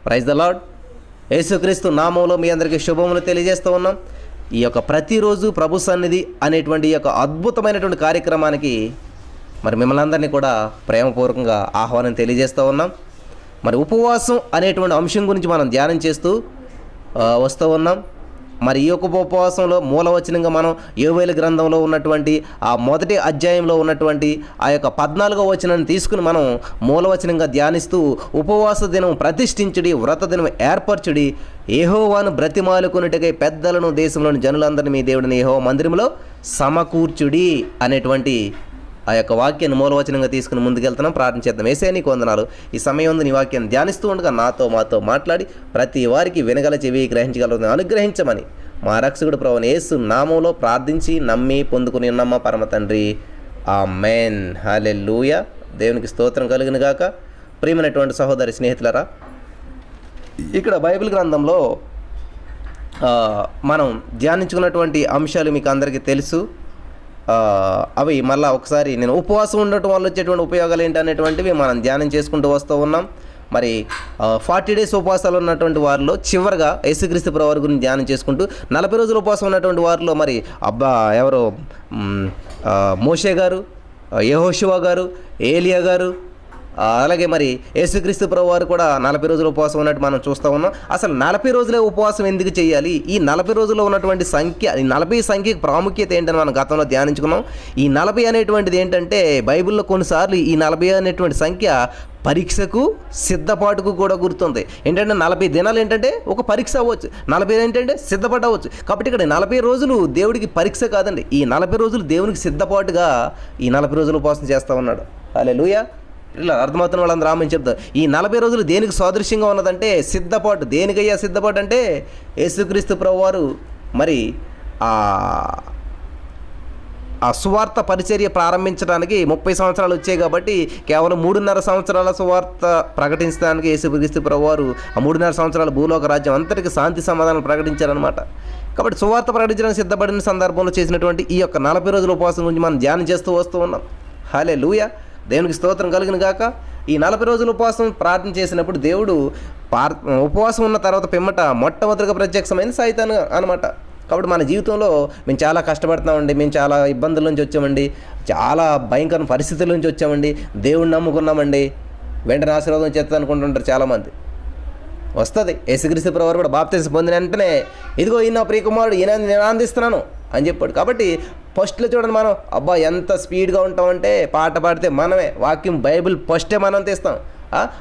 Praise the lord. యేసుక్రీస్తు నామంలో మీ అందరికీ శుభములు తెలియజేస్తూ ఉన్నాం. ఈ యొక్క ప్రతిరోజు ప్రభు సన్నిధి అనేటువంటి ఈ యొక్క అద్భుతమైనటువంటి కార్యక్రమానికి మరి మిమ్మల్ని అందరినీ కూడా ప్రేమపూర్వకంగా ఆహ్వానం తెలియజేస్తూ ఉన్నాం. మరి ఉపవాసం అనేటువంటి అంశం గురించి మనం ధ్యానం చేస్తూ వస్తూ ఉన్నాం. మరి ఈ యొక్క ఉపవాసంలో మూలవచనంగా మనం యోవేలు గ్రంథంలో ఉన్నటువంటి ఆ మొదటి అధ్యాయంలో ఉన్నటువంటి ఆ యొక్క 14వ వచనాన్ని తీసుకుని మనం మూలవచనంగా ధ్యానిస్తూ ఉపవాస దినం ప్రతిష్ఠించుడి, వ్రత దినం ఏర్పరచుడి, యెహోవాను బ్రతిమాలుకొనుటకై పెద్దలను దేశంలోని జనులందరినీ మీ దేవుడిని యెహోవా మందిరంలో సమకూర్చుడి అనేటువంటి ఆ యొక్క వాక్యాన్ని మూలవచనంగా తీసుకుని ముందుకెళ్తున్నాం. ప్రార్థన చేద్దాం. యేసయ్యా నీకు వందనాలు. ఈ సమయం ఉంది నీ వాక్యాన్ని ధ్యానిస్తూ ఉండగా మాతో మాట్లాడి ప్రతి వారికి వినగల చెవి గ్రహించగలరు అనుగ్రహించమని మా రక్షకుడు ప్రభువైన యేసు నామంలో ప్రార్థించి నమ్మి పొందుకుని ఉన్నామా పరమ తండ్రి. ఆమేన్. హల్లెలూయా. దేవునికి స్తోత్రం కలుగును గాక. ప్రియమైనటువంటి సహోదరి స్నేహితులారా, ఇక్కడ బైబిల్ గ్రంథంలో మనం ధ్యానించుకున్నటువంటి అంశాలు మీకు అందరికీ తెలుసు. అవి మళ్ళీ ఒకసారి నేను ఉపవాసం ఉండటం వల్ల వచ్చేటువంటి ఉపయోగాలు ఏంటనేటువంటివి మనం ధ్యానం చేసుకుంటూ వస్తూ ఉన్నాం. మరి 40 days ఉపవాసాలు ఉన్నటువంటి వారిలో చివరిగా యేసుక్రీస్తు ప్రభువారి గురించి ధ్యానం చేసుకుంటూ 40 రోజులు ఉపవాసం ఉన్నటువంటి వారిలో మరి ఎవరు మోషే గారు, యెహోషువ గారు, ఏలియా గారు, అలాగే మరి యేసుక్రీస్తు ప్రభువారు కూడా 40 రోజులు ఉపవాసం ఉన్నట్టు మనం చూస్తూ ఉన్నాం. అసలు 40 రోజులే ఉపవాసం ఎందుకు చేయాలి? ఈ 40 రోజుల్లో ఉన్నటువంటి సంఖ్య, ఈ 40 సంఖ్యకి ప్రాముఖ్యత ఏంటని మనం గతంలో ధ్యానించుకున్నాం. ఈ 40 అనేటువంటిది ఏంటంటే బైబిల్లో కొన్నిసార్లు ఈ 40 అనేటువంటి సంఖ్య పరీక్షకు సిద్ధపాటుకు కూడా గుర్తుంది. ఏంటంటే 40 దినాలు ఏంటంటే ఒక పరీక్ష అవ్వచ్చు, 40 ఏంటంటే సిద్ధపడవచ్చు. కాబట్టి ఇక్కడ 40 రోజులు దేవుడికి పరీక్ష కాదండి. ఈ 40 రోజులు దేవునికి సిద్ధపాటుగా ఈ 40 రోజులు ఉపవాసం చేస్తూ ఉన్నాడు. హల్లెలూయా. ఇలా అర్థమవుతున్న వాళ్ళందరూ ఆమెను చెప్తారు. ఈ 40 రోజులు దేనికి సాదృశ్యంగా ఉన్నదంటే సిద్ధపాటు. దేనికయ్యా సిద్ధపాటు అంటే యేసుక్రీస్తు ప్రభువారు మరి ఆ సువార్త పరిచర్య ప్రారంభించడానికి 30 సంవత్సరాలు వచ్చాయి. కాబట్టి కేవలం 3.5 సంవత్సరాల సువార్త ప్రకటించడానికి యేసుక్రీస్తు ప్రభువారు ఆ 3.5 సంవత్సరాల భూలోక రాజ్యం అంతటికి శాంతి సమాధానం ప్రకటించారనమాట. కాబట్టి సువార్త ప్రకటించడానికి సిద్ధపడిన సందర్భంలో చేసినటువంటి ఈ యొక్క 40 రోజుల ఉపవాసం గురించి మనం ధ్యానం చేస్తూ వస్తూ ఉన్నాం. హల్లెలూయా. దేవునికి స్తోత్రం కలుగును గాక. ఈ 40 రోజుల ఉపవాసం ప్రార్థన చేసినప్పుడు దేవుడు ఉపవాసం ఉన్న తర్వాత పిమ్మట మొట్టమొదటిగా ప్రత్యక్షమైన సైతాను అనమాట. కాబట్టి మన జీవితంలో మేము చాలా కష్టపడుతున్నామండి, మేము చాలా ఇబ్బందుల నుంచి వచ్చామండి, చాలా భయంకర పరిస్థితుల నుంచి వచ్చామండి, దేవుడిని నమ్ముకున్నామండి, వెంటనే ఆశీర్వాదం చేస్తా అనుకుంటుంటారు చాలామంది. వస్తుంది. యేసుక్రీస్తు ప్రభువారు కూడా బాప్తిసం పొందిన వెంటనే ఇదిగో ఈయన ప్రియకుమారుడు, ఈయన నేను ఆనందిస్తున్నాను అని చెప్పాడు. కాబట్టి ఫస్ట్లో చూడండి, మనం అబ్బా ఎంత స్పీడ్గా ఉంటామంటే పాట పాడితే మనమే వాక్యం బైబిల్ ఫస్టే మనం తీస్తాం.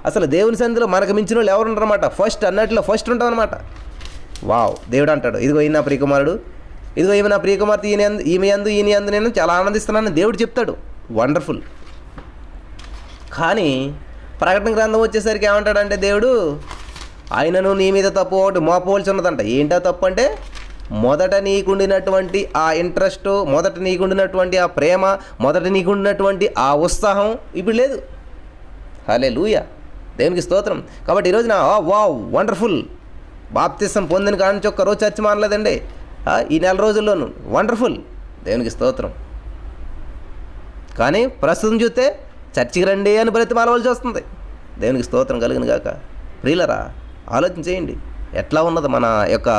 అసలు దేవుని సంధిలో మనకు మించిన వాళ్ళు ఎవరు ఉంటారన్నమాట. ఫస్ట్ అన్నట్లో ఫస్ట్ ఉంటాం అనమాట. వావ్. దేవుడు అంటాడు ఇదిగో ఈయన ప్రియకుమారుడు, ఇదిగో ఈమె నా ప్రియకుమార్తె, ఈమె యందు నేను చాలా ఆనందిస్తున్నానని దేవుడు చెప్తాడు. వండర్ఫుల్. కానీ ప్రకటన గ్రంథం వచ్చేసరికి ఏమంటాడంటే దేవుడు, ఆయనను నీ మీద తప్పు ఒకటి మోపవలసి ఉన్నదంట. ఏంటో తప్పు అంటే మొదట నీకుండినటువంటి ఆ ఇంట్రెస్ట్, మొదట నీకుండినటువంటి ఆ ప్రేమ, మొదట నీకుండినటువంటి ఆ ఉత్సాహం ఇప్పుడు లేదు. హల్లెలూయా. దేవునికి స్తోత్రం. కాబట్టి ఈరోజున వావ్ వండర్ఫుల్. బాప్తిసం పొందిన కాడి నుంచి ఒక్కరోజు చర్చ మానలేదండి ఈ 4 రోజుల్లోనూ. వండర్ఫుల్. దేవునికి స్తోత్రం. కానీ ప్రస్తుతం చూస్తే చర్చికి రండి అని బ్రతిమాలవలసి వస్తుంది. దేవునికి స్తోత్రం కలుగును గాక. ప్రియులరా, ఆలోచన చేయండి ఎట్లా ఉన్నది మన యొక్క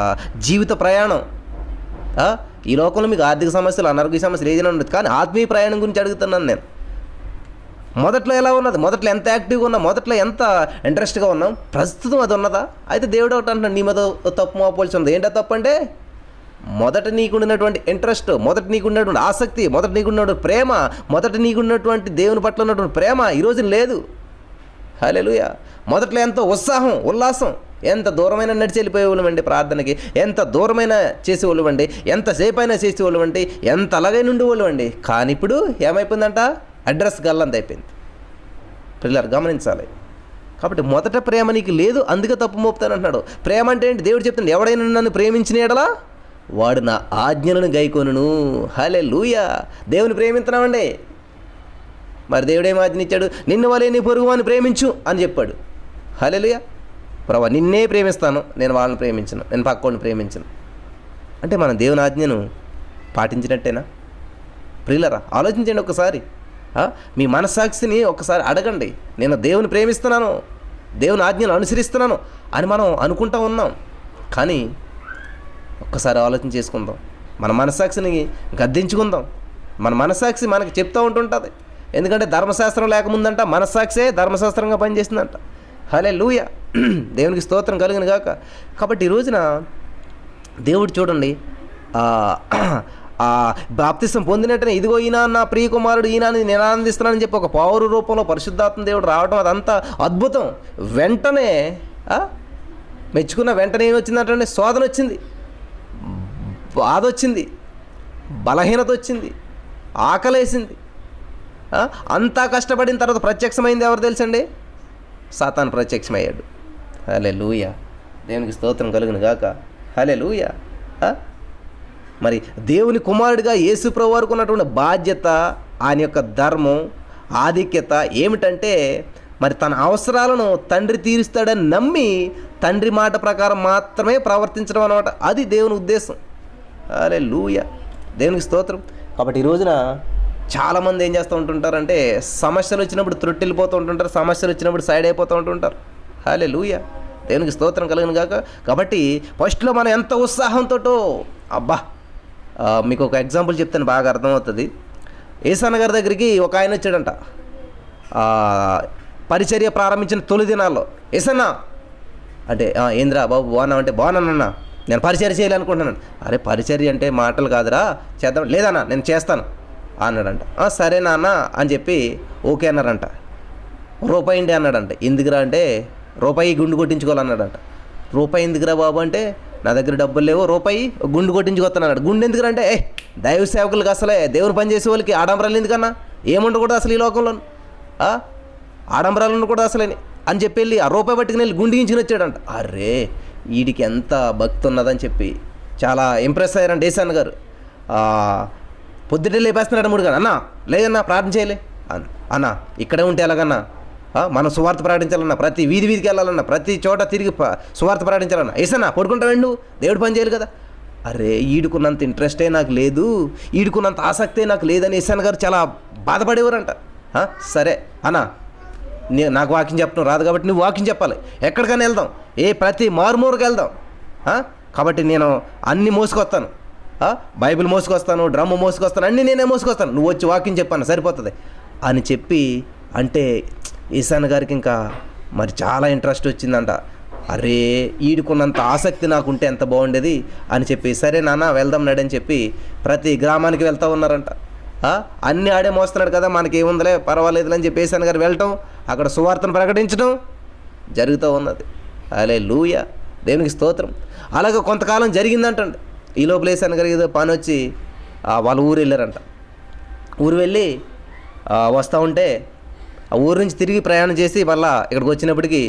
జీవిత ప్రయాణం. ఈ లోకంలో మీకు ఆర్థిక సమస్యలు, అనారోగ్య సమస్యలు ఏదైనా ఉండదు, కానీ ఆత్మీయ ప్రయాణం గురించి అడుగుతున్నాను నేను. మొదట్లో ఎలా ఉన్నది? మొదట్లో ఎంత యాక్టివ్గా ఉన్నాం, మొదట్లో ఎంత ఇంట్రెస్ట్గా ఉన్నాం, ప్రస్తుతం అది ఉన్నదా? అయితే దేవుడు ఒకటి అంటున్నాడు, నీ మీద తప్పు మోపవలసి ఉంది. ఏంటో తప్పు అంటే మొదట నీకుండినటువంటి ఇంట్రెస్ట్, మొదట నీకున్నటువంటి ఆసక్తి, మొదట నీకున్నటువంటి ప్రేమ, మొదట నీకున్నటువంటి దేవుని పట్ల ఉన్నటువంటి ప్రేమ ఈరోజు లేదు. హల్లెలూయా. మొదట్లో ఎంతో ఉత్సాహం, ఉల్లాసం, ఎంత దూరమైన నడిచి వెళ్ళిపోయేవాళ్ళమండి ప్రార్థనకి, ఎంత దూరమైన చేసేవాళ్ళమండి, ఎంతసేపు అయినా చేసేవాళ్ళమండి, ఎంత అలాగైనా ఉండేవాళ్ళమండి. కానీ ఇప్పుడు ఏమైపోయిందంట? అడ్రస్ గల్లంత అయిపోయింది. పిల్లలు గమనించాలి. కాబట్టి మొదట ప్రేమ నీకు లేదు, అందుకే తప్పు మోపుతానంటున్నాడు. ప్రేమ అంటే ఏంటి? దేవుడు చెప్తున్నాడు, ఎవడైనా నన్ను ప్రేమించిన ఎడలా వాడు నా ఆజ్ఞలను గైకొనును. హల్లెలూయా. దేవుని ప్రేమిస్తున్నామండి. మరి దేవుడు ఏం ఆజ్ఞ ఇచ్చాడు? నిన్ను వలే నీ పొరుగువాని ప్రేమించు అని చెప్పాడు. హల్లెలూయా. ప్రభా నిన్నే ప్రేమిస్తాను, నేను వాళ్ళని ప్రేమించను, నేను పక్కోడిని ప్రేమించను అంటే మనం దేవుని ఆజ్ఞను పాటించినట్టేనా? ప్రియులరా, ఆలోచించండి ఒకసారి. మీ మనస్సాక్షిని ఒకసారి అడగండి. నేను దేవుని ప్రేమిస్తున్నాను, దేవుని ఆజ్ఞను అనుసరిస్తున్నాను అని మనం అనుకుంటూ ఉన్నాం. కానీ ఒక్కసారి ఆలోచన చేసుకుందాం, మన మనస్సాక్షిని గద్దించుకుందాం. మన మనస్సాక్షి మనకి చెప్తూ ఉంటుంటుంది. ఎందుకంటే ధర్మశాస్త్రం లేకముందంట మనస్సాక్షే ధర్మశాస్త్రంగా పనిచేస్తుందంట. హల్లెలూయా, దేవునికి స్తోత్రం కలుగును గాక. కాబట్టి ఈ రోజున దేవుడు చూడండి, బాప్తిసం పొందినట్టునే ఇదిగో ఈయన నా ప్రియ కుమారుడు, ఈయన నేను ఆనందిస్తున్నానని చెప్పి ఒక పౌరు రూపంలో పరిశుద్ధాత్మ దేవుడు రావడం అదంతా అద్భుతం. వెంటనే మెచ్చుకున్న వెంటనే ఏమొచ్చిందంటే శోధన వచ్చింది, బాధ వచ్చింది, బలహీనత వచ్చింది, ఆకలేసింది. అంతా కష్టపడిన తర్వాత ప్రత్యక్షమైంది ఎవరు తెలుసండి? సాతాను ప్రత్యక్షమయ్యాడు. హల్లెలూయా, దేవునికి స్తోత్రం కలుగును గాక. హల్లెలూయా. మరి దేవుని కుమారుడిగా యేసు ప్రభువు వారికి ఉన్నటువంటి బాధ్యత, ఆయన యొక్క ధర్మం, ఆధిక్యత ఏమిటంటే మరి తన అవసరాలను తండ్రి తీరుస్తాడని నమ్మి తండ్రి మాట ప్రకారం మాత్రమే ప్రవర్తించడం అన్నమాట. అది దేవుని ఉద్దేశం. హల్లెలూయా, దేవునికి స్తోత్రం. కాబట్టి ఈ రోజున చాలామంది ఏం చేస్తూ ఉంటుంటారంటే సమస్యలు వచ్చినప్పుడు త్రొట్టిల్లిపోతూ ఉంటుంటారు, సమస్యలు వచ్చినప్పుడు సైడ్ అయిపోతూ ఉంటుంటారు. హల్లెలూయా, దేవునికి స్తోత్రం కలుగును గాక. కాబట్టి ఫస్ట్లో మనం ఎంత ఉత్సాహంతో అబ్బా, మీకు ఒక ఎగ్జాంపుల్ చెప్తాను, బాగా అర్థమవుతుంది. ఏసన్న గారి దగ్గరికి ఒక ఆయన వచ్చాడంట పరిచర్య ప్రారంభించిన తొలి దినాల్లో. ఏసన్న అంటే ఏంద్రా బాబు బాగున్నావు అంటే బాగున్నానన్నా, నేను పరిచర్య చేయాలనుకుంటున్నాను. అరే పరిచర్య అంటే మాటలు కాదురా, చేద్దాం. లేదన్నా నేను చేస్తాను అన్నాడంట. సరే నాన్న అని చెప్పి ఓకే అన్నారంట. రూపాయి ఇండి అన్నాడంట. ఎందుకురా అంటే రూపాయి గుండు కొట్టించుకోవాలన్నాడంట. రూపాయి ఎందుకురా బాబు అంటే నా దగ్గర డబ్బులు లేవు, రూపాయి గుండు కొట్టించుకొస్తున్నాడు. గుండు ఎందుకురా అంటే దైవ సేవకులకు అసలే దేవుని పని చేసే వాళ్ళకి ఆడంబరాలు ఎందుకన్నా, ఏముండకూడదు అసలు ఈ లోకంలో, ఆడంబరాలు ఉండకూడదు అసలేని అని చెప్పి వెళ్ళి ఆ రూపాయి పట్టుకుని వెళ్ళి గుండిగించుకుని వచ్చాడంట. అరే వీడికి ఎంత భక్తి ఉన్నదని చెప్పి చాలా ఇంప్రెస్ అయ్యారంట ఏసన్న గారు. పొద్దుటే లేపేస్తున్నాడు మూడు కానీ, అన్నా లేదన్నా ప్రార్థన చేయలే అన్నా, ఇక్కడే ఉంటే ఎలాగన్నా, మనం సువార్త ప్రకటించాలన్నా, ప్రతి వీధికి వెళ్ళాలన్నా, ప్రతి చోట తిరిగి సువార్త ప్రకటించాలన్నా. ఏసన్నా పడుకుంటావండు, దేవుడు పని చేయాలి కదా. అరే ఈడుకున్నంత ఇంట్రెస్టే నాకు లేదు, ఈడుకున్నంత ఆసక్తే నాకు లేదని ఏసన్న గారు చాలా బాధపడేవారంట. సరే అన్నా, నాకు వాకింగ్ చెప్పడం రాదు కాబట్టి నువ్వు వాకింగ్ చెప్పాలి, ఎక్కడికైనా వెళ్దాం, ప్రతి మారుమూరుకి వెళ్దాం. కాబట్టి నేను అన్నీ మోసుకొస్తాను, బైబిల్ మోసుకొస్తాను, డ్రమ్ము మోసుకొస్తాను, అన్నీ నేనే మోసుకొస్తాను, నువ్వు వచ్చి వాకింగ్ చెప్పాను సరిపోతుంది అని చెప్పి అంటే ఈశాన్ గారికి ఇంకా మరి చాలా ఇంట్రెస్ట్ వచ్చిందంట. అరే ఈడుకున్నంత ఆసక్తి నాకుంటే ఎంత బాగుండేది అని చెప్పి సరే నాన్న వెళ్దాం నాడని చెప్పి ప్రతి గ్రామానికి వెళ్తూ ఉన్నారంట. అన్నీ ఆడే మోస్తున్నాడు కదా, మనకి ఏముందలే పర్వాలేదులని చెప్పి ఈశాన్ గారు వెళ్ళటం, అక్కడ సువార్తను ప్రకటించడం జరుగుతూ ఉన్నది. హల్లెలూయా, దేవునికి స్తోత్రం. అలాగే కొంతకాలం జరిగిందంటండి. ఈ లోపల ఈశాన్ గారికి ఏదో పని వచ్చి వాళ్ళ ఊరు వెళ్ళారంట. ఊరు వెళ్ళి వస్తూ ఉంటే ఆ ఊరు నుంచి తిరిగి ప్రయాణం చేసి మళ్ళీ ఇక్కడికి వచ్చినప్పటికీ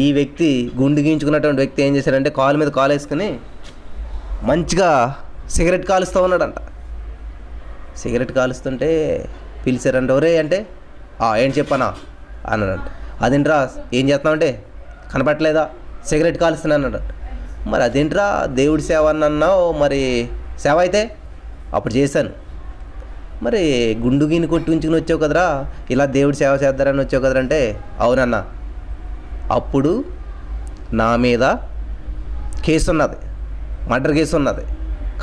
ఈ వ్యక్తి గుండు గీయించుకున్నటువంటి వ్యక్తి ఏం చేశాడంటే కాలు మీద కాలు వేసుకుని మంచిగా సిగరెట్ కాలుస్తూ ఉన్నాడంట. సిగరెట్ కాలుస్తుంటే పిలిచారంట, ఒరే అంటే ఏంటి చెప్పానా అన్నాడంట. అదేంట్రా ఏం చేస్తున్నావు అంటే కనపట్లేదా, సిగరెట్ కాలుస్తున్నా అన్నాడంట. మరి అదేంట్రా దేవుడి సేవ అని అన్నావు, మరి సేవ అయితే అప్పుడు చేశాను, మరి గుండు గీని కొట్టించుకుని వచ్చావు కదరా, ఇలా దేవుడి సేవ చేద్దారని వచ్చావు కదరా అంటే అవునన్నా, అప్పుడు నా మీద కేసు ఉన్నది, మర్డర్ కేసు ఉన్నది,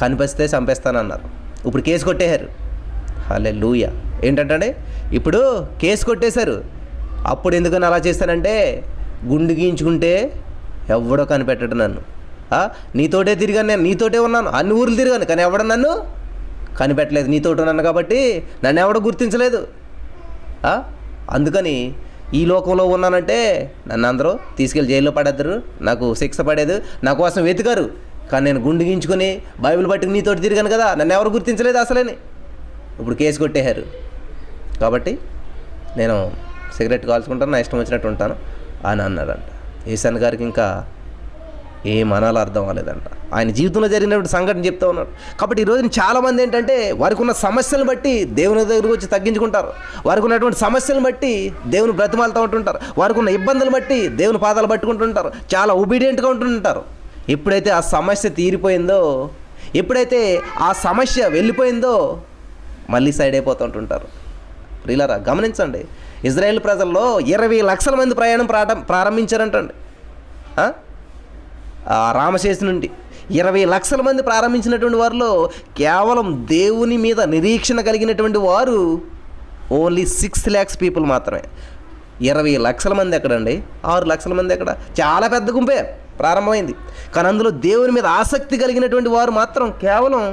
కనిపిస్తే చంపేస్తానన్నారు. ఇప్పుడు కేసు కొట్టేశారు. హల్లెలూయా. ఏంటంటే ఇప్పుడు కేసు కొట్టేశారు. అప్పుడు ఎందుకని అలా చేశానంటే గుండు గీయించుకుంటే ఎవడో కనిపెట్టడు నన్ను, నీతోటే తిరిగాను, నేను నీతోటే ఉన్నాను, అన్ని ఊర్లు తిరిగాను, కానీ ఎవడ నన్ను కనిపెట్టలేదు, నీతోటి ఉన్నాను కాబట్టి నన్ను ఎవడో గుర్తించలేదు. అందుకని ఈ లోకంలో ఉన్నానంటే నన్ను అందరూ తీసుకెళ్ళి జైల్లో పడేద్దరు, నాకు శిక్ష పడేది, నా కోసం వెతికారు. కానీ నేను గుండు గీయించుకొని బైబిల్ పట్టుకుని నీతోటి తిరిగాను కదా, నన్ను ఎవరు గుర్తించలేదు అసలేని. ఇప్పుడు కేసు కొట్టేశారు కాబట్టి నేను సిగరెట్ కాల్చుకుంటాను, నా ఇష్టం వచ్చినట్టు ఉంటాను అని అన్నాడంట. ఈశాన్ గారికి ఇంకా ఏమనాలో అర్థం అవ్వలేదంట. ఆయన జీవితంలో జరిగినటువంటి సంఘటన చెప్తూ ఉన్నాడు. కాబట్టి ఈరోజు చాలామంది ఏంటంటే వారికి ఉన్న సమస్యలను బట్టి దేవుని దగ్గరకు వచ్చి తగ్గించుకుంటారు, వారికి ఉన్నటువంటి సమస్యలను బట్టి దేవుని బ్రతిమాలుతూ ఉంటుంటారు, వారికి ఉన్న ఇబ్బందులు బట్టి దేవుని పాదాలు పట్టుకుంటుంటారు, చాలా ఒబీడియంట్గా ఉంటుంటారు. ఎప్పుడైతే ఆ సమస్య తీరిపోయిందో, ఎప్పుడైతే ఆ సమస్య వెళ్ళిపోయిందో మళ్ళీ సైడ్ అయిపోతూ ఉంటుంటారు. ప్రియులారా గమనించండి, ఇజ్రాయేల్ ప్రజల్లో 20 లక్షల మంది ప్రయాణం ప్రారంభించారంటండి. రామశేషు నుండి 20 లక్షల మంది ప్రారంభించినటువంటి వారిలో కేవలం దేవుని మీద నిరీక్షణ కలిగినటువంటి వారు ఓన్లీ 6 lakhs పీపుల్ మాత్రమే. 20 లక్షల మంది ఎక్కడండి, 6 లక్షల మంది ఎక్కడ? చాలా పెద్ద గుంపే ప్రారంభమైంది. కానీ అందులో దేవుని మీద ఆసక్తి కలిగినటువంటి వారు మాత్రం కేవలం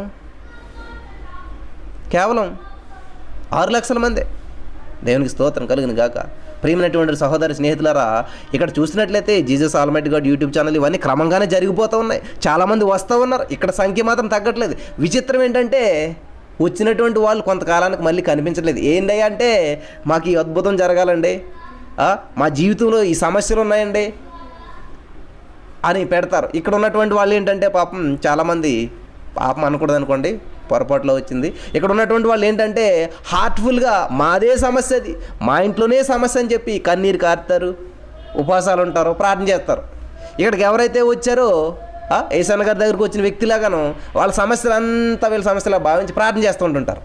6 లక్షల మందే. దేవునికి స్తోత్రం కలుగును గాక. ప్రియమైనటువంటి సహోదరి స్నేహితులారా, ఇక్కడ చూసినట్లయితే Jesus almighty God YouTube channel ఇవన్నీ క్రమంగానే జరిగిపోతూ ఉన్నాయి. చాలామంది వస్తూ ఉన్నారు, ఇక్కడ సంఖ్య మాత్రం తగ్గట్లేదు. విచిత్రం ఏంటంటే వచ్చినటువంటి వాళ్ళు కొంతకాలానికి మళ్ళీ కనిపించట్లేదు. ఏంటయ్యా అంటే, మాకు ఈ అద్భుతం జరగాలండి, మా జీవితంలో ఈ సమస్యలు ఉన్నాయండి అని పెడతారు. ఇక్కడ ఉన్నటువంటి వాళ్ళు ఏంటంటే పాపం చాలామంది, పాపం అనకూడదు అనుకోండి, పొరపాటులో వచ్చింది. ఇక్కడ ఉన్నటువంటి వాళ్ళు ఏంటంటే హార్ట్ఫుల్గా మాదే సమస్య, అది మా ఇంట్లోనే సమస్య అని చెప్పి కన్నీరు కారుతారు, ఉపవాసాలు ఉంటారు, ప్రార్థన చేస్తారు. ఇక్కడికి ఎవరైతే వచ్చారో ఏసన్న గారి దగ్గరికి వచ్చిన వ్యక్తిలాగాను వాళ్ళ సమస్యలు అంతా వీళ్ళ సమస్యలా భావించి ప్రార్థన చేస్తూ ఉంటుంటారు.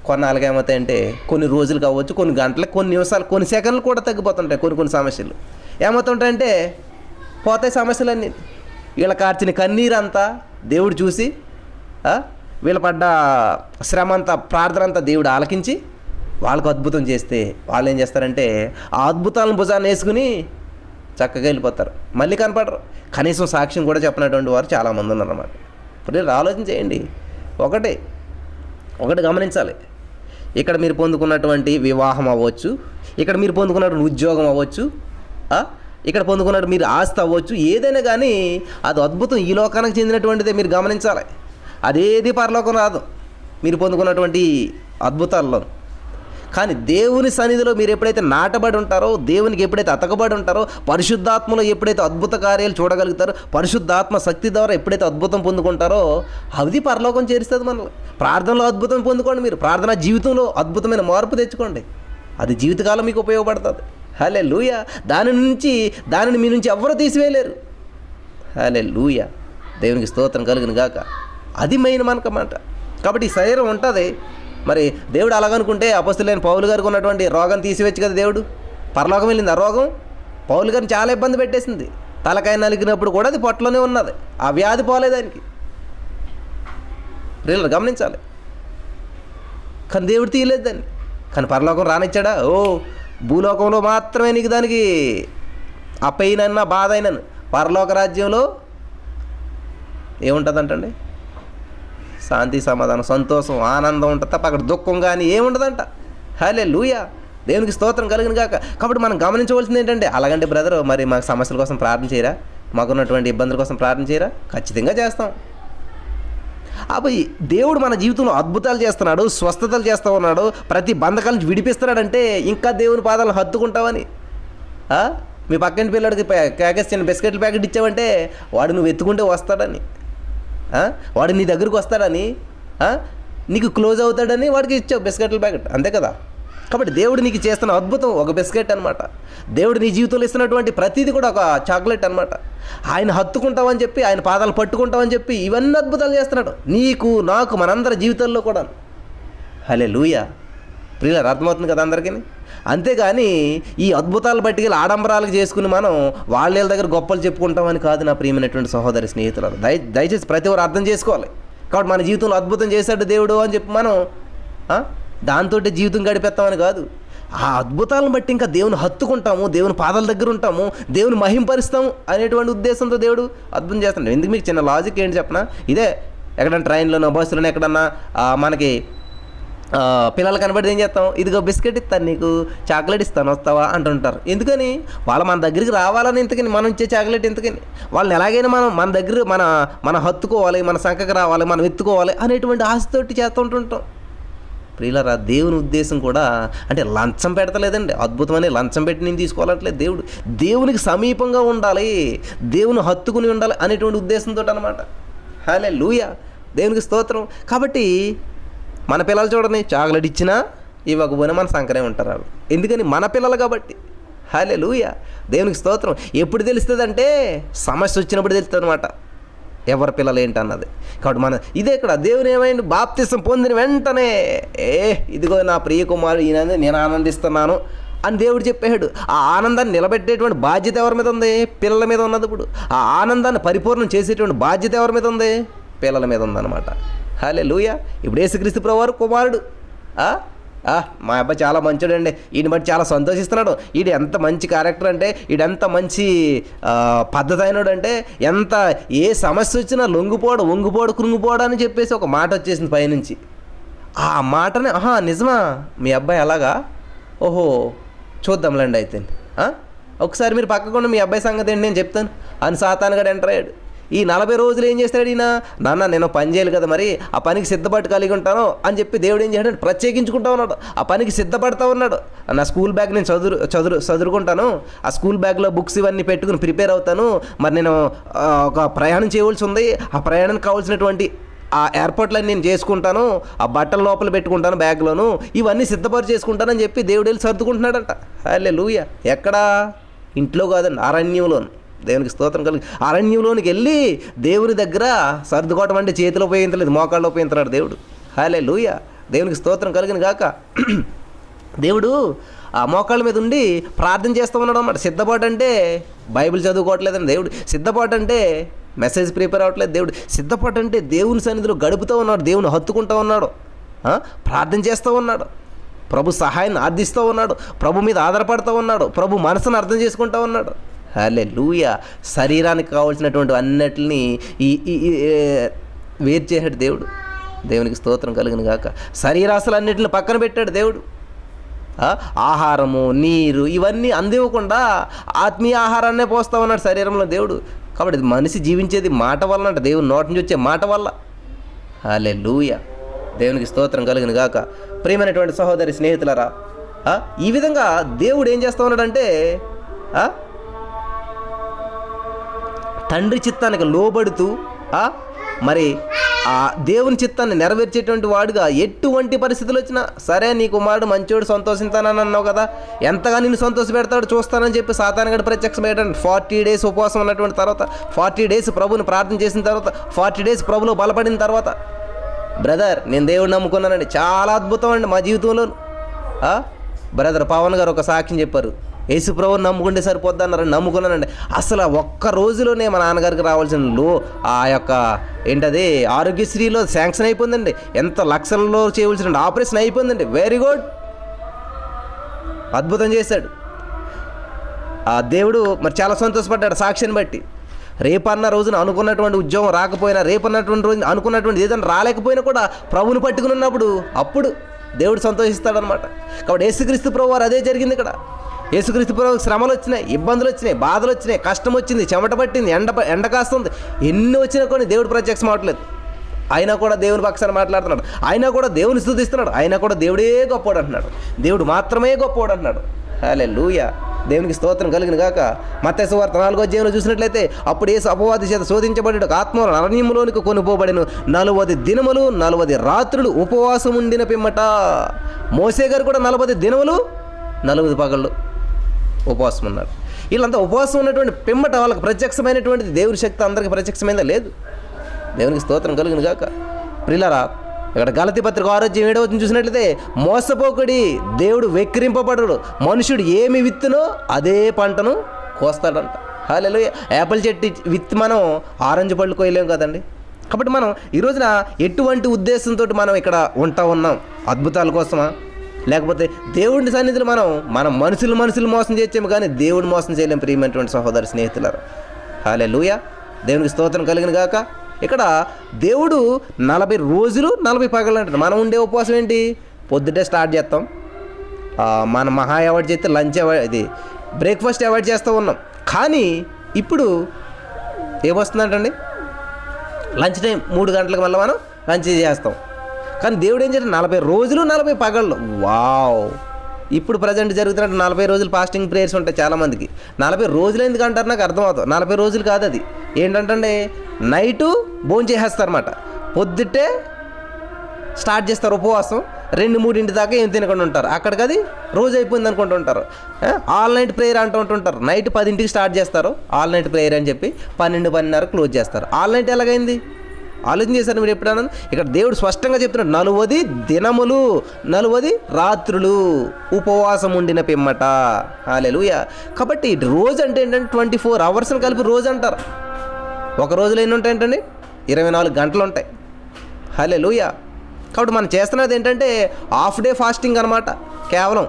కొన్నాళ్ళకి ఏమవుతాయంటే కొన్ని రోజులు కావచ్చు, కొన్ని గంటలకు, కొన్ని నిమిషాలు, కొన్ని సెకండ్లు కూడా తగ్గిపోతుంటాయి. కొన్ని సమస్యలు ఏమవుతుంటాయంటే పోతాయి సమస్యలన్నీ. వీళ్ళ కార్చిన కన్నీరు అంతా దేవుడు చూసి, వీళ్ళ పడ్డ శ్రమ అంతా, ప్రార్థన అంతా దేవుడు ఆలకించి వాళ్ళకు అద్భుతం చేస్తే వాళ్ళు ఏం చేస్తారంటే ఆ అద్భుతాలను భుజాన్ని వేసుకుని చక్కగా వెళ్ళిపోతారు, మళ్ళీ కనపడరు. కనీసం సాక్ష్యం కూడా చెప్పినటువంటి వారు చాలామంది ఉన్నారన్నమాట. ఇప్పుడు ఆలోచన చేయండి. ఒకటి గమనించాలి. ఇక్కడ మీరు పొందుకున్నటువంటి వివాహం అవ్వచ్చు, ఇక్కడ మీరు పొందుకున్నటువంటి ఉద్యోగం అవ్వచ్చు, ఇక్కడ పొందుకున్నట్టు మీరు ఆస్తి అవ్వచ్చు, ఏదైనా కానీ అది అద్భుతం ఈ లోకానికి చెందినటువంటిదే. మీరు గమనించాలి, అదేది పరలోకం రాదు మీరు పొందుకున్నటువంటి అద్భుతాల్లో. కానీ దేవుని సన్నిధిలో మీరు ఎప్పుడైతే నాటబడి ఉంటారో, దేవునికి ఎప్పుడైతే అతకబడి ఉంటారో, పరిశుద్ధాత్మలో ఎప్పుడైతే అద్భుత కార్యాలు చూడగలుగుతారో, పరిశుద్ధాత్మ శక్తి ద్వారా ఎప్పుడైతే అద్భుతం పొందుకుంటారో అది పరలోకం చేరుస్తుంది మనల్ని. ప్రార్థనలో అద్భుతం పొందుకోండి, మీరు ప్రార్థనా జీవితంలో అద్భుతమైన మార్పు తెచ్చుకోండి, అది జీవితకాలం మీకు ఉపయోగపడుతుంది. హల్లెలూయా. దానిని మీ నుంచి ఎవరు తీసివేయలేరు. హల్లెలూయా. దేవునికి స్తోత్రం కలుగును గాక. అది మెయిన్ మనకన్నమాట. కాబట్టి ఈ శరీరం ఉంటుంది. మరి దేవుడు అలాగనుకుంటే అపొస్తలుడైన పౌలు గారికి ఉన్నటువంటి రోగం తీసివేచ్చు కదా దేవుడు. పరలోకం వెళ్ళింది ఆ రోగం. పౌలు గారిని చాలా ఇబ్బంది పెట్టేసింది. తలకాయ నలిగినప్పుడు కూడా అది పొట్టలోనే ఉన్నది, ఆ వ్యాధి పోలేదానికి. ప్రియులు గమనించాలి. కానీ దేవుడు తీయలేదు దాన్ని. కానీ పరలోకం రానిచ్చాడా? భూలోకంలో మాత్రమే నీకు దానికి ఆ పెయిన్ అయినా బాధ అయినాను. పరలోక రాజ్యంలో ఏముంటుందంటండి? శాంతి, సమాధానం, సంతోషం, ఆనందం ఉంటుంది తప్ప అక్కడ దుఃఖం కానీ ఏముండదంట. హల్లెలూయా. దేవునికి స్తోత్రం కలుగును గాక. కాబట్టి మనం గమనించవలసింది ఏంటంటే, అలాగంటే బ్రదర్ మరి మాకు సమస్యల కోసం ప్రార్థన చేయరా, మాకున్నటువంటి ఇబ్బందుల కోసం ప్రార్థన చేయరా? ఖచ్చితంగా చేస్తాం. అబ్బాయి దేవుడు మన జీవితంలో అద్భుతాలు చేస్తున్నాడు, స్వస్థతలు చేస్తూ ఉన్నాడు, ప్రతి బంధకాల నుంచి విడిపిస్తున్నాడంటే ఇంకా దేవుని పాదాలను హత్తుకుంటావని. మీ పక్కింటి పిల్లడికి చిన్న బిస్కెట్ల ప్యాకెట్ ఇచ్చావంటే వాడు నువ్వు ఎత్తుకుంటే వస్తాడని, వాడు నీ దగ్గరికి వస్తాడని, నీకు క్లోజ్ అవుతాడని వాడికి ఇచ్చావు బిస్కెట్ల ప్యాకెట్, అంతే కదా. కాబట్టి దేవుడు నీకు చేస్తున్న అద్భుతం ఒక బిస్కెట్ అనమాట. దేవుడు నీ జీవితంలో ఇస్తున్నటువంటి ప్రతిదీ కూడా ఒక చాక్లెట్ అనమాట. ఆయన హత్తుకుంటామని చెప్పి, ఆయన పాదాలు పట్టుకుంటామని చెప్పి ఇవన్నీ అద్భుతాలు చేస్తున్నాడు నీకు, నాకు, మనందరి జీవితంలో కూడా. హల్లెలూయా. ప్రియులారా, అర్థమవుతుంది కదా అందరికీ. అంతేగాని ఈ అద్భుతాలు బట్టి ఆడంబరాలకు చేసుకుని మనం వాళ్ళ దగ్గర గొప్పలు చెప్పుకుంటామని కాదు నా ప్రియమైనటువంటి సహోదరి స్నేహితులు. దయచేసి ప్రతి ఒక్కరు అర్థం చేసుకోవాలి. కాబట్టి మన జీవితంలో అద్భుతం చేశాడు దేవుడు అని చెప్పి మనం దాంతో జీవితం గడిపేస్తామని కాదు. ఆ అద్భుతాలను బట్టి ఇంకా దేవుని హత్తుకుంటాము, దేవుని పాదాల దగ్గర ఉంటాము, దేవుని మహింపరుస్తాము అనేటువంటి ఉద్దేశంతో దేవుడు అద్భుతం చేస్తున్నాడు. ఎందుకు మీకు చిన్న లాజిక్ ఏంటి చెప్పనా? ఇదే ఎక్కడన్నా ట్రైన్లోనో బస్సులోనో ఎక్కడన్నా మనకి పిల్లలు కనబడి ఏం చేస్తాం, ఇదిగో బిస్కెట్ ఇస్తాను నీకు, చాక్లెట్ ఇస్తాను వస్తావా అంటుంటారు. ఎందుకని? వాళ్ళు మన దగ్గరికి రావాలని, ఇంతకని మనం ఇచ్చే చాక్లెట్ ఇంతకని వాళ్ళని ఎలాగైనా మనం మన దగ్గర మన హత్తుకోవాలి, మన సంఖకు రావాలి, మనం ఎత్తుకోవాలి అనేటువంటి ఆశతోటి చేస్తూ ఉంటుంటాం. ప్రియులారా, దేవుని ఉద్దేశం కూడా అంటే లంచం పెడతలేదండి. అద్భుతమైన లంచం పెట్టి నేను తీసుకోవాలంటలేదు. దేవునికి సమీపంగా ఉండాలి, దేవుని హత్తుకుని ఉండాలి అనేటువంటి ఉద్దేశంతో అనమాట. హల్లెలూయా. దేవునికి స్తోత్రం. కాబట్టి మన పిల్లలు చూడండి, చాక్లెట్ ఇచ్చినా ఇవ్వకపోయినా మన సంకరే ఉంటారు వాళ్ళు. ఎందుకని? మన పిల్లలు కాబట్టి. హల్లెలూయా. దేవునికి స్తోత్రం. ఎప్పుడు తెలుస్తుంది అంటే సమస్య వచ్చినప్పుడు తెలుస్తుంది అనమాట ఎవరి పిల్లలు ఏంటన్నది. కాబట్టి మన ఇదే ఇక్కడ దేవుని ఏమైంది, బాప్తిసం పొందిన వెంటనే ఇదిగో నా ప్రియ కుమారుడు ఈయన, నేను ఆనందిస్తున్నాను అని దేవుడు చెప్పాడు. ఆ ఆనందాన్ని నిలబెట్టేటువంటి బాధ్యత ఎవరి మీద ఉంది? పిల్లల మీద ఉన్నది. ఇప్పుడు ఆ ఆనందాన్ని పరిపూర్ణం చేసేటువంటి బాధ్యత ఎవరి మీద ఉంది? పిల్లల మీద ఉందన్నమాట. హల్లెలూయా. ఇప్పుడు యేసుక్రీస్తు ప్రభువారు కుమారుడు. మా అబ్బాయి చాలా మంచోడండి, ఈయన బట్టి చాలా సంతోషిస్తున్నాడు, ఈడు ఎంత మంచి క్యారెక్టర్ అంటే, ఈడు ఎంత మంచి పద్ధతి అయినాడు అంటే, ఎంత ఏ సమస్య వచ్చినా వంగిపోడు కృంగిపోడు అని చెప్పేసి ఒక మాట వచ్చేసింది పైనుంచి. ఆ మాటని నిజమా మీ అబ్బాయి అలాగా? ఓహో చూద్దాంలేండి అయితే, ఒకసారి మీరు పక్కకుండా మీ అబ్బాయి సంగతి ఏంటి నేను చెప్తాను అని సాతానుగాడు ఎంటర్ అయ్యాడు. ఈ 40 రోజులు ఏం చేస్తాడు ఈయన? నాన్న నేను పని చేయాలి కదా, మరి ఆ పనికి సిద్ధపడి కలిగి ఉంటాను అని చెప్పి దేవుడు ఏం చేశాడు? ప్రత్యేకించుకుంటా ఉన్నాడు, ఆ పనికి సిద్ధపడతా ఉన్నాడు. నా స్కూల్ బ్యాగ్ నేను చదువుకుంటాను, ఆ స్కూల్ బ్యాగ్లో బుక్స్ ఇవన్నీ పెట్టుకుని ప్రిపేర్ అవుతాను, మరి నేను ఒక ప్రయాణం చేయవలసి ఉంది, ఆ ప్రయాణానికి కావాల్సినటువంటి ఆ ఏర్పాట్లన్నీ నేను చేసుకుంటాను, ఆ బట్టల లోపల పెట్టుకుంటాను బ్యాగ్లోను, ఇవన్నీ సిద్ధపరిచి చేసుకుంటానని చెప్పి దేవుడు వెళ్ళి సర్దుకుంటున్నాడంట. హల్లెలూయా. ఎక్కడా? ఇంట్లో కాదండి, అరణ్యంలోను. దేవునికి స్తోత్రం కలిగి అరణ్యంలోనికి వెళ్ళి దేవుని దగ్గర సర్దుకోవటం అంటే చేతిలో ఉపయోగించలేదు, మోకాళ్ళు ఉపయోగించాడు దేవుడు. హల్లెలూయా. దేవునికి స్తోత్రం కలిగిన గాక. దేవుడు ఆ మోకాళ్ళ మీద ఉండి ప్రార్థన చేస్తూ ఉన్నాడు అన్నమాట. సిద్ధపాటు అంటే బైబిల్ చదువుకోవట్లేదండి దేవుడు, సిద్ధపాటు అంటే మెసేజ్ ప్రిపేర్ అవ్వట్లేదు దేవుడు, సిద్ధపాటు అంటే దేవుని సన్నిధిలో గడుపుతూ ఉన్నాడు, దేవుని హత్తుకుంటూ ఉన్నాడు, ప్రార్థన చేస్తూ ఉన్నాడు, ప్రభు సహాయాన్ని ఆర్థిస్తూ ఉన్నాడు, ప్రభు మీద ఆధారపడుతూ ఉన్నాడు, ప్రభు మనసును అర్థం చేసుకుంటూ ఉన్నాడు. హల్లెలూయా. శరీరానికి కావాల్సినటువంటి అన్నిటిని వేరు చేశాడు దేవుడు. దేవునికి స్తోత్రం కలిగిన గాక. శరీరాశలన్నిటిని పక్కన పెట్టాడు దేవుడు. ఆహారము, నీరు ఇవన్నీ అందివ్వకుండా ఆత్మీయ ఆహారాన్నే పోస్తా ఉన్నాడు శరీరంలో దేవుడు. కాబట్టి మనిషి జీవించేది మాట వల్ల అంట, దేవుని నోటి నుంచి వచ్చే మాట వల్ల. హల్లెలూయా. దేవునికి స్తోత్రం కలిగిన గాక. ప్రియమైనటువంటి సహోదరి స్నేహితులరా, ఈ విధంగా దేవుడు ఏం చేస్తూ ఉన్నాడంటే తండ్రి చిత్తానికి లోబడుతూ మరి ఆ దేవుని చిత్తాన్ని నెరవేర్చేటువంటి వాడుగా ఎటువంటి పరిస్థితులు వచ్చినా సరే, నీ కుమారుడు మంచోడు సంతోషించానని అన్నావు కదా, ఎంతగా నిన్ను సంతోష పెడతాడు చూస్తానని చెప్పి సాతానుగాడు ప్రత్యక్షమయ్యాడు. 40 days ఉపవాసం ఉన్నటువంటి తర్వాత, 40 days ప్రభుని ప్రార్థన చేసిన తర్వాత, 40 days ప్రభులో బలపడిన తర్వాత, బ్రదర్ నేను దేవుడిని నమ్ముకున్నానండి, చాలా అద్భుతం అండి మా జీవితంలో. బ్రదర్ పవన్ గారు ఒక సాక్ష్యం చెప్పారు, యేసు ప్రభువుని నమ్ముకుంటే సరిపోద్ది అన్నారని. నమ్ముకున్నానండి. అసలు ఒక్క రోజులోనే మా నాన్నగారికి రావాల్సిన ఆ యొక్క ఏంటది ఆరోగ్యశ్రీలో శాంక్షన్ అయిపోయిందండి. ఎంత లక్షల్లో చేయవలసిన ఆపరేషన్ అయిపోయిందండి. వెరీ గుడ్, అద్భుతం చేశాడు ఆ దేవుడు. మరి చాలా సంతోషపడ్డాడు సాక్ష్యాన్ని బట్టి. రేపన్న రోజున అనుకున్నటువంటి ఉద్యోగం రాకపోయినా, రేపన్నటువంటి రోజున అనుకున్నటువంటి ఏదైనా రాలేకపోయినా కూడా ప్రభువుని పట్టుకుని ఉన్నప్పుడు అప్పుడు దేవుడు సంతోషిస్తాడనమాట. కాబట్టి యేసుక్రీస్తు ప్రభు వారు అదే జరిగింది ఇక్కడ. యేసుక్రీస్తు ప్రభువుకి శ్రమలు వచ్చినాయి, ఇబ్బందులు వచ్చినాయి, బాధలు వచ్చినాయి, కష్టం వచ్చింది, చెమట పట్టింది, ఎండ కాస్తుంది, ఎన్ని వచ్చినా కొన్ని దేవుడు ప్రత్యక్షం అవ్వట్లేదు. అయినా కూడా దేవుని పక్షాన మాట్లాడుతున్నాడు, అయినా కూడా దేవుని స్తుతిస్తున్నాడు, అయినా కూడా దేవుడే గొప్పవాడు అంటున్నాడు, దేవుడు మాత్రమే గొప్పవాడు అంటున్నాడు. హల్లెలూయా. దేవునికి స్తోత్రం కలిగిన గాక. మత్తయి సువార్త 4వ అధ్యాయంలో చూసినట్లయితే, అప్పుడు యేసు అపవాది చేత శోధించబడి ఆత్మను అరణ్యములోనికి కొనుపోబడిను, 40 దినములు 40 రాత్రులు ఉపవాసం ఉండిన పిమ్మట. మోసే గారు కూడా 40 దినములు 40 పగళ్ళు ఉపవాసం ఉన్నారు. వీళ్ళంతా ఉపవాసం ఉన్నటువంటి పిమ్మట వాళ్ళకి ప్రత్యక్షమైనటువంటిది దేవుని శక్తి అందరికీ ప్రత్యక్షమైందా? లేదు. దేవునికి స్తోత్రం కలుగును గాక. ప్రియులారా, ఇక్కడ గలతీ పత్రిక 6:7 చూసినట్లయితే, మోసపోకుడి, దేవుడు వెక్కిరింపబడడు, మనుషుడు ఏమి విత్తునో అదే పంటను కోస్తాడంట. హల్లెలూయా. యాపిల్ చెట్టు విత్తి మనం ఆరెంజ్ పళ్ళు కోయలేం కదండి. కాబట్టి మనం ఈ రోజున ఎటువంటి ఉద్దేశంతో మనం ఇక్కడ ఉన్నాం? అద్భుతాల కోసమా? లేకపోతే దేవుడి సన్నిధిలో మనం మనుషులు మోసం చేయొచ్చాము, కానీ దేవుడు మోసం చేయలేం. ప్రియమైనటువంటి సహోదరి స్నేహితులారా, హల్లెలూయా. దేవునికి స్తోత్రం కలిగిన గాక. ఇక్కడ దేవుడు 40 రోజులు 40 పగలు అంటాడు. మనం ఉండే ఉపవాసం ఏంటి? పొద్దుటే స్టార్ట్ చేస్తాం, మనం మహా అవాయిడ్ చేస్తే లంచ్ ఇది బ్రేక్ఫాస్ట్ అవాయిడ్ చేస్తూ ఉన్నాం. కానీ ఇప్పుడు ఏమొస్తుందంటండి, లంచ్ టైం 3 గంటలకు మళ్ళీ మనం లంచ్ చేస్తాం. కానీ దేవుడు ఏం చేస్తాడు? 40 రోజులు 40 పగళ్ళు. వావ్. ఇప్పుడు ప్రజెంట్ జరుగుతున్నట్టు 40 రోజులు ఫాస్టింగ్ ప్రేయర్స్ ఉంటాయి చాలామందికి. 40 రోజులు ఎందుకు అంటారు నాకు అర్థమవుతుంది. 40 రోజులు కాదు, అది ఏంటంటే నైటు భోజనం చేసేస్తారన్నమాట, పొద్దుటే స్టార్ట్ చేస్తారు ఉపవాసం, 2-3 దాకా ఏం తినకుండా ఉంటారు. అక్కడికి అది రోజు అయిపోయింది అనుకుంటూ ఉంటారు. ఆల్ నైట్ ప్రేయర్ అంటూ ఉంటుంటారు. నైట్ 10ంటికి స్టార్ట్ చేస్తారు ఆల్ నైట్ ప్రేయర్ అని చెప్పి, 12-12:30 క్లోజ్ చేస్తారు. ఆల్ నైట్ ఎలాగైంది? ఆలోచన చేశారు మీరు ఎప్పుడన్నా? ఇక్కడ దేవుడు స్పష్టంగా చెప్తున్నాడు, 40 దినములు 40 రాత్రులు ఉపవాసం ఉండిన పిమ్మట. హల్లెలూయా. కాబట్టి రోజు అంటే ఏంటంటే 24 అవర్స్ని కలిపి రోజు అంటారు. ఒక రోజులో ఎన్ని ఉంటాయి ఏంటండి? 24 గంటలు ఉంటాయి. హల్లెలూయా. కాబట్టి మనం చేస్తున్నది ఏంటంటే హాఫ్ డే ఫాస్టింగ్ అనమాట కేవలం,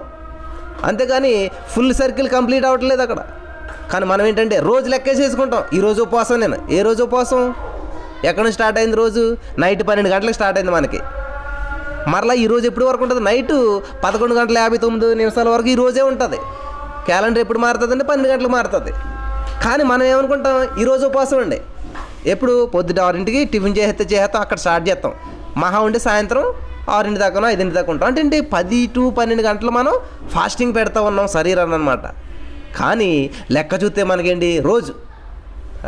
అంతేగాని ఫుల్ సర్కిల్ కంప్లీట్ అవ్వట్లేదు అక్కడ. కానీ మనం ఏంటంటే రోజు లెక్కేసేసుకుంటాం, ఈరోజు ఉపవాసం. నేను ఏ రోజు ఉపవాసం? ఎక్కడ నుంచి స్టార్ట్ అయింది? రోజు నైట్ 12 గంటలకు స్టార్ట్ అయింది మనకి. మరలా ఈరోజు ఎప్పుడు వరకు ఉంటుంది? నైటు 11:59 వరకు ఈరోజే ఉంటుంది. క్యాలెండర్ ఎప్పుడు మారుతుందంటే 12 గంటలకు మారుతుంది. కానీ మనం ఏమనుకుంటాం? ఈరోజు ఉపవాసం అండి. ఎప్పుడు? పొద్దుట 6ంటికి టిఫిన్ చేస్తాం, అక్కడ స్టార్ట్ చేస్తాం. మహా ఉంటే సాయంత్రం 6 దాకానో 5 దాకా ఉంటాం. అంటే 10 to 12 గంటలు మనం ఫాస్టింగ్ పెడతా ఉన్నాం శరీరాన్ని అనమాట. కానీ లెక్క చూస్తే మనకేంటి? రోజు.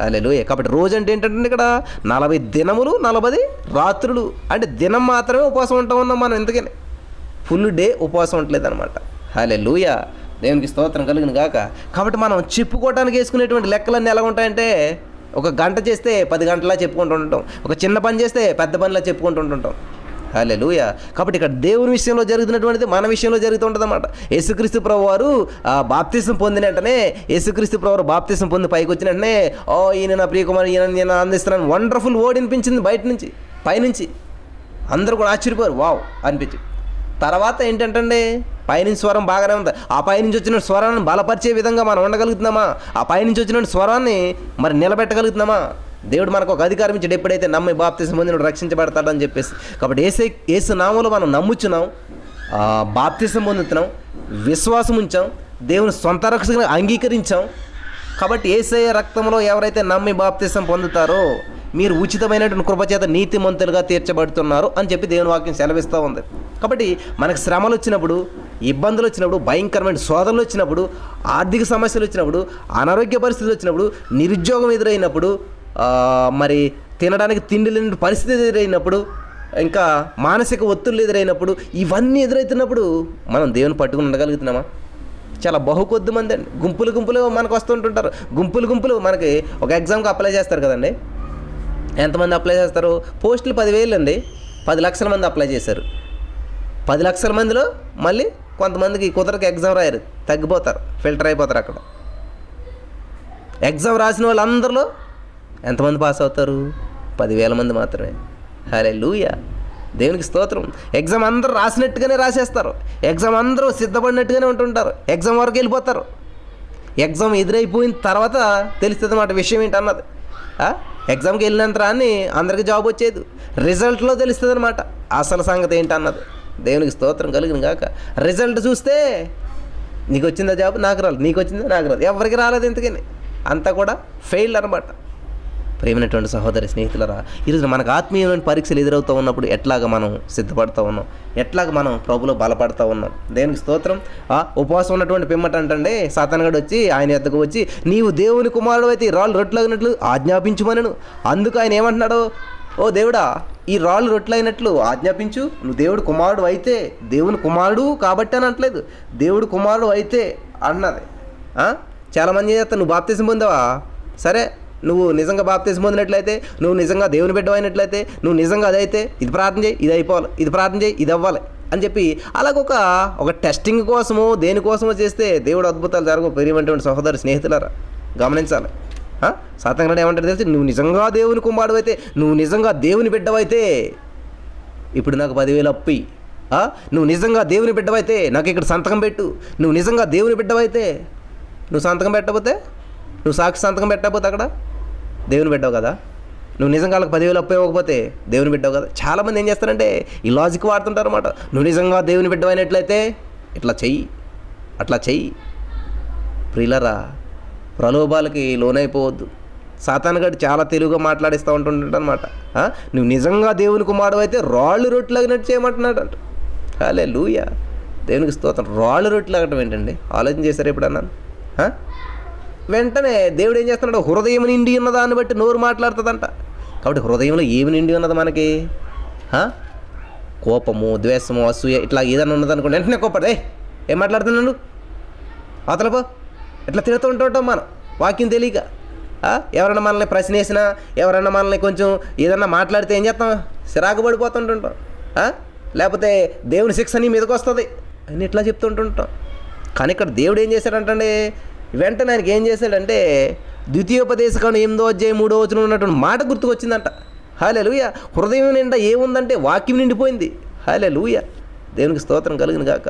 హల్లెలూయా. కాబట్టి రోజు అంటే ఏంటంటే ఇక్కడ 40 దినములు 40 రాత్రులు, అంటే దినం మాత్రమే ఉపవాసం ఉంటా ఉన్నాం మనం. ఎందుకని ఫుల్ డే ఉపవాసం ఉండలేదు అనమాట. హల్లెలూయా. దేవునికి స్తోత్రం కలుగును గాక. కాబట్టి మనం చెప్పుకోవడానికి వేసుకునేటువంటి లెక్కలన్నీ ఎలా ఉంటాయంటే, ఒక గంట చేస్తే 10 గంటలా చెప్పుకుంటూ ఉంటాం, ఒక చిన్న పని చేస్తే పెద్ద పనిలా చెప్పుకుంటూ ఉంటుంటాం. హల్లెలూయా. కాబట్టి ఇక్కడ దేవుని విషయంలో జరుగుతున్నటువంటిది మన విషయంలో జరుగుతుంటుంది అన్నమాట. యేసుక్రీస్తు ప్రభు వారు బాప్తిసం పొందిన వెంటనే, యేసుక్రీస్తు ప్రభు వారు బాప్తిసం పొంది పైకి వచ్చిన వెంటనే, ఓ ఈయన నా ప్రియకుమారు, ఈయన నేను అందిస్తున్నాను, వండర్ఫుల్ వర్డ్ వినిపించింది బయట నుంచి, పైనుంచి. అందరూ కూడా ఆశ్చర్యపోయారు, వావ్ అనిపించింది. తర్వాత ఏంటంటే పైనుంచి స్వరం బాగానే ఉంది. ఆ పైనుంచి వచ్చిన స్వరాన్ని బలపరిచే విధంగా మనం ఉండగలుగుతున్నామా? ఆ పైనుంచి వచ్చిన స్వరాన్ని మరి నిలబెట్టగలుగుతున్నామా? దేవుడు మనకు ఒక అధికారం ఇచ్చాడు, ఎప్పుడైతే నమ్మి బాప్తిసం పొందినప్పుడు రక్షించబడతాడని చెప్పేసి. కాబట్టి యేసు నామములో మనం నమ్ముచున్నాం, బాప్తిసం పొందుతున్నాం, విశ్వాసం ఉంచాం, దేవుని సొంత రక్షకుని అంగీకరించాం. కాబట్టి యేసయ్య రక్తంలో ఎవరైతే నమ్మి బాప్తిసం పొందుతారో మీరు ఉచితమైనటువంటి కృపచేత నీతిమంతులుగా తీర్చబడుతున్నారు అని చెప్పి దేవుని వాక్యం సెలవిస్తూ ఉంది. కాబట్టి మనకు శ్రమలు వచ్చినప్పుడు, ఇబ్బందులు వచ్చినప్పుడు, భయంకరమైన శోధనలు వచ్చినప్పుడు, ఆర్థిక సమస్యలు వచ్చినప్పుడు, అనారోగ్య పరిస్థితులు వచ్చినప్పుడు, నిరుద్యోగం ఎదురైనప్పుడు, మరి తినడానికి తిండి లేని పరిస్థితి ఎదురైనప్పుడు, ఇంకా మానసిక ఒత్తిళ్ళు ఎదురైనప్పుడు, ఇవన్నీ ఎదురవుతున్నప్పుడు మనం దేవుని పట్టుకుని ఉండగలుగుతున్నామా? చాలా కొద్ది మంది అండి, గుంపులు మనకు వస్తుంటుంటారు. గుంపులు మనకి ఒక ఎగ్జామ్కి అప్లై చేస్తారు కదండి. ఎంతమంది అప్లై చేస్తారు? పోస్టులు 10,000 అండి, 10 లక్షల మంది అప్లై చేశారు. 10 లక్షల మందిలో మళ్ళీ కొంతమందికి కుదరక ఎగ్జామ్ రాయరు, తగ్గిపోతారు, ఫిల్టర్ అయిపోతారు. అక్కడ ఎగ్జామ్ రాసిన వాళ్ళందరిలో ఎంతమంది పాస్ అవుతారు? 10,000 మంది మాత్రమే. హల్లెలూయా. దేవునికి స్తోత్రం. ఎగ్జామ్ అందరూ రాసినట్టుగానే రాసేస్తారు, ఎగ్జామ్ అందరూ సిద్ధపడినట్టుగానే ఉంటుంటారు, ఎగ్జామ్ వరకు వెళ్ళిపోతారు. ఎగ్జామ్ ఎదురైపోయిన తర్వాత తెలుస్తుంది అన్నమాట విషయం ఏంటన్నది. ఎగ్జామ్కి వెళ్ళినంత అని అందరికీ జాబ్ వచ్చేది, రిజల్ట్లో తెలుస్తుంది అనమాట అసలు సంగతి ఏంటన్నది. దేవునికి స్తోత్రం కలుగును గాక. రిజల్ట్ చూస్తే నీకు వచ్చిందా జాబ్? నాకు రాలేదు. నీకు వచ్చిందా? నాకు రాలేదు. ఎవరికి రాలేదు. ఎందుకని? అంతా కూడా ఫెయిల్ అనమాట. ప్రేమైనటువంటి సహోదరి స్నేహితులరా, ఈరోజు మనకు ఆత్మీయమైన పరీక్షలు ఎదురవుతూ ఉన్నప్పుడు ఎట్లాగ మనం సిద్ధపడుతూ ఉన్నాం, ఎట్లాగ మనం ప్రభులో బలపడుతూ ఉన్నాం. దేవునికి స్తోత్రం. ఉపవాసం ఉన్నటువంటి పిమ్మట అంటే సాతానుగాడు వచ్చి ఆయన ఎద్దకు వచ్చి, నీవు దేవుని కుమారుడు అయితే ఈ రాళ్ళు రొట్టెలగినట్లు ఆజ్ఞాపించుమనను. అందుకు ఆయన ఏమంటున్నాడు? ఓ దేవుడా, ఈ రాళ్ళు రొట్టెలైనట్లు ఆజ్ఞాపించు. నువ్వు దేవుడు కుమారుడు అయితే, దేవుని కుమారుడు కాబట్టి అని అనట్లేదు, దేవుడు కుమారుడు అయితే అన్నది. చాలామంది చేస్తా, నువ్వు బాప్తిసం పొందావా? సరే, నువ్వు నిజంగా బాప్తిసం పొందినట్లయితే, నువ్వు నిజంగా దేవుని బిడ్డ అయినట్లయితే, నువ్వు నిజంగా అదైతే ఇది ప్రార్థన చేయి, ఇది అయిపోవాలి, ఇది ప్రార్థన చేయి, ఇది అవ్వాలి అని చెప్పి అలాగొక టెస్టింగ్ కోసమో దేనికోసమో చేస్తే దేవుడు అద్భుతాలు జరగవు. ప్రియమైనటువంటి సహోదరు స్నేహితులారా, గమనించాలి. సాతానుడు ఏమంటాడు తెలిసి, నువ్వు నిజంగా దేవుని కుమారుడు అయితే, నువ్వు నిజంగా దేవుని బిడ్డవైతే ఇప్పుడు నాకు 10,000 అప్పి, నువ్వు నిజంగా దేవుని బిడ్డవైతే నాకు ఇక్కడ సంతకం పెట్టు, నువ్వు నిజంగా దేవుని బిడ్డవైతే. నువ్వు సంతకం పెట్టకపోతే, నువ్వు సాక్షి సంతకం పెట్టకపోతే అక్కడ దేవుని బిడ్డవు కదా. నువ్వు నిజంగా వాళ్ళకి 10,000 అప్పు ఇవ్వకపోతే దేవుని బిడ్డవు కదా. చాలామంది ఏం చేస్తారంటే ఈ లాజిక్ వాడుతుంటారు అన్నమాట. నువ్వు నిజంగా దేవుని బిడ్డవైనట్లయితే ఇట్లా చెయ్యి, అట్లా చెయ్యి. ప్రియులరా, ప్రలోభాలకి లోనైపోవద్దు. సాతానుగాడు చాలా తెలుగుగా మాట్లాడిస్తూ ఉంటుంటాడు అనమాట. నువ్వు నిజంగా దేవుని కుమారుడు అయితే రాళ్ళు రొట్టెలగినట్టు చేయమంటున్నాడు అంట. హల్లెలూయా. దేవునికి స్తోత్రం. రాళ్ళు రొట్టెలగటం ఏంటండి? ఆలోచన చేశారు ఎప్పుడన్నాను? వెంటనే దేవుడు ఏం చేస్తున్నాడు? హృదయం నిండి ఉన్న దాన్ని బట్టి నోరు మాట్లాడుతుందంట. కాబట్టి హృదయంలో ఏమి నిండి ఉన్నది మనకి? కోపము, ద్వేషము, అసూయ ఇట్లా ఏదైనా ఉన్నదనుకోండి, వెంటనే కోపడే ఏం మాట్లాడుతున్నాడు? అవతలపో ఇట్లా తిడుతూ ఉంటుంటాం మనం వాక్యం తెలియక. ఎవరైనా మనల్ని ప్రశ్న వేసినా, ఎవరైనా మనల్ని కొంచెం ఏదన్నా మాట్లాడితే ఏం చేస్తాం? సిరాకు పడిపోతుంటుంటాం. లేకపోతే దేవుని శిక్ష నీ మీదకి వస్తుంది అని ఇట్లా చెప్తుంటుంటాం. కానీ ఇక్కడ దేవుడు ఏం చేశాడంటే, వెంటనే ఆయనకి ఏం చేశాడంటే, ద్వితీయోపదేశకాండం 8వ అధ్యాయం 3వ వచనం ఉన్నటువంటి మాట గుర్తుకొచ్చిందంట. హల్లెలూయా. హృదయం నిండా ఏముందంటే వాక్యం నిండిపోయింది. హల్లెలూయా. దేవునికి స్తోత్రం కలుగును గాక.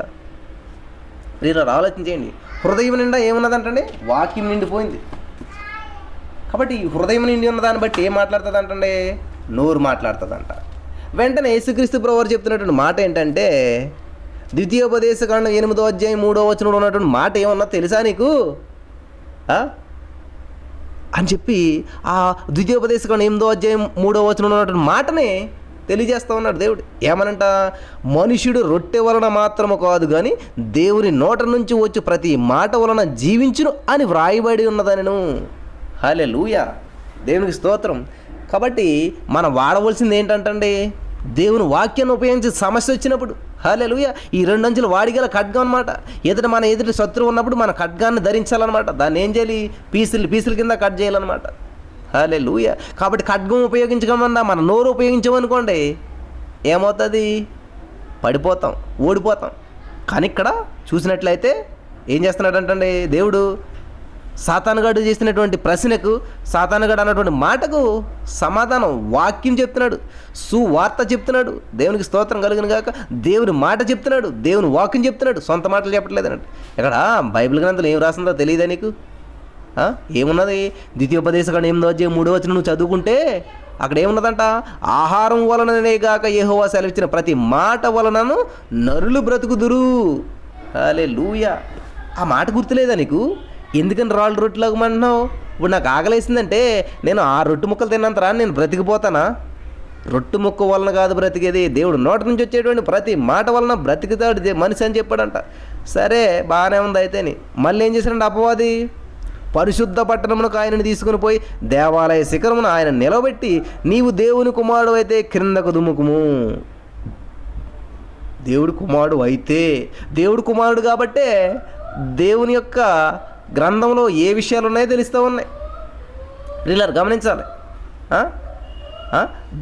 మీరు ఆలోచించేయండి, హృదయం నిండా ఏమున్నదంటే వాక్యం నిండిపోయింది. కాబట్టి హృదయం నిండి ఉన్న దాన్ని బట్టి ఏం మాట్లాడుతుంది అంటే, నోరు మాట్లాడుతుందంట. వెంటనే యేసుక్రీస్తు ప్రభువారు చెప్తున్నటువంటి మాట ఏంటంటే, ద్వితీయోపదేశకాండం 8వ అధ్యాయం 3వ వచనంలో ఉన్నటువంటి మాట ఏమన్నా తెలుసా నీకు అని చెప్పి ఆ ద్వితీయోపదేశకాండం 8వ అధ్యాయం 3వ వచనంలో ఉన్నటువంటి మాటని తెలియజేస్తూ ఉన్నాడు దేవుడు. ఏమనంట, మనుష్యుడు రొట్టె వలన మాత్రము కాదు కానీ దేవుని నోట నుంచి వచ్చి ప్రతి మాట వలన జీవించును అని వ్రాయబడి ఉన్నదనను. హల్లెలూయా. దేవునికి స్తోత్రం. కాబట్టి మనం వాడవలసింది ఏంటంటే, దేవుని వాక్యాన్ని ఉపయోగించి సమస్య వచ్చినప్పుడు, హల్లెలూయా, ఈ 2 అంచులు వాడిగల ఖడ్గం అనమాట. మన ఎదుటి శత్రువు ఉన్నప్పుడు మన ఖడ్గాన్ని ధరించాలన్నమాట. దాన్ని ఏం చేయాలి? పీసుల కింద కట్ చేయాలన్నమాట. హల్లెలూయా. కాబట్టి ఖడ్గం ఉపయోగించకుండా మన నోరు ఉపయోగించామనుకోండి, ఏమవుతుంది? పడిపోతాం, ఓడిపోతాం. కానీ ఇక్కడ చూసినట్లయితే ఏం చేస్తున్నాడంటే దేవుడు, సాతానుగాడు చేసినటువంటి ప్రశ్నకు, సాతానుగాడు అన్నటువంటి మాటకు సమాధానం వాక్యం చెప్తున్నాడు, సువార్త చెప్తున్నాడు. దేవునికి స్తోత్రం కలుగును గాక. దేవుని మాట చెప్తున్నాడు, దేవుని వాక్యం చెప్తున్నాడు, సొంత మాటలు చెప్పట్లేదు అన్నట్టు. ఇక్కడ బైబిల్ గ్రంథంలో ఏం రాసిందో తెలియదా నీకు? ఏమున్నది? ద్వితీయోపదేశకాండం 8వ అధ్యాయం 3వ వచనం నువ్వు చదువుకుంటే అక్కడ ఏమున్నదంట, ఆహారం వలననే గాక యెహోవా సెలవిచ్చిన ప్రతి మాట వలనను నరులు బ్రతుకుదురు. హల్లెలూయా. ఆ మాట గుర్తులేదా నీకు? ఎందుకని రాళ్ళు రొట్టెలాగమంటున్నావు? ఇప్పుడు నాకు ఆకలేసిందంటే నేను ఆ రొట్టె ముక్కలు తిన్నంత నేను బ్రతికిపోతానా? రొట్టె ముక్క వలన కాదు బ్రతికేది, దేవుడు నోట నుంచి వచ్చేటువంటి ప్రతి మాట వలన బ్రతికుతాడు మనిషి అని చెప్పాడంట. సరే, బాగానే ఉంది. అయితేని మళ్ళీ ఏం చేశాడంటే అపవాది, పరిశుద్ధ పట్టణమునకు ఆయనను తీసుకుని పోయి దేవాలయ శిఖరమును ఆయన నిలబెట్టి, నీవు దేవుని కుమారుడు అయితే క్రిందకు దుముకుము. దేవుడు కుమారుడు అయితే, దేవుడు కుమారుడు కాబట్టే దేవుని యొక్క గ్రంథంలో ఏ విషయాలు ఉన్నాయో తెలుస్తూ ఉన్నాయి. వీళ్ళని గమనించాలి.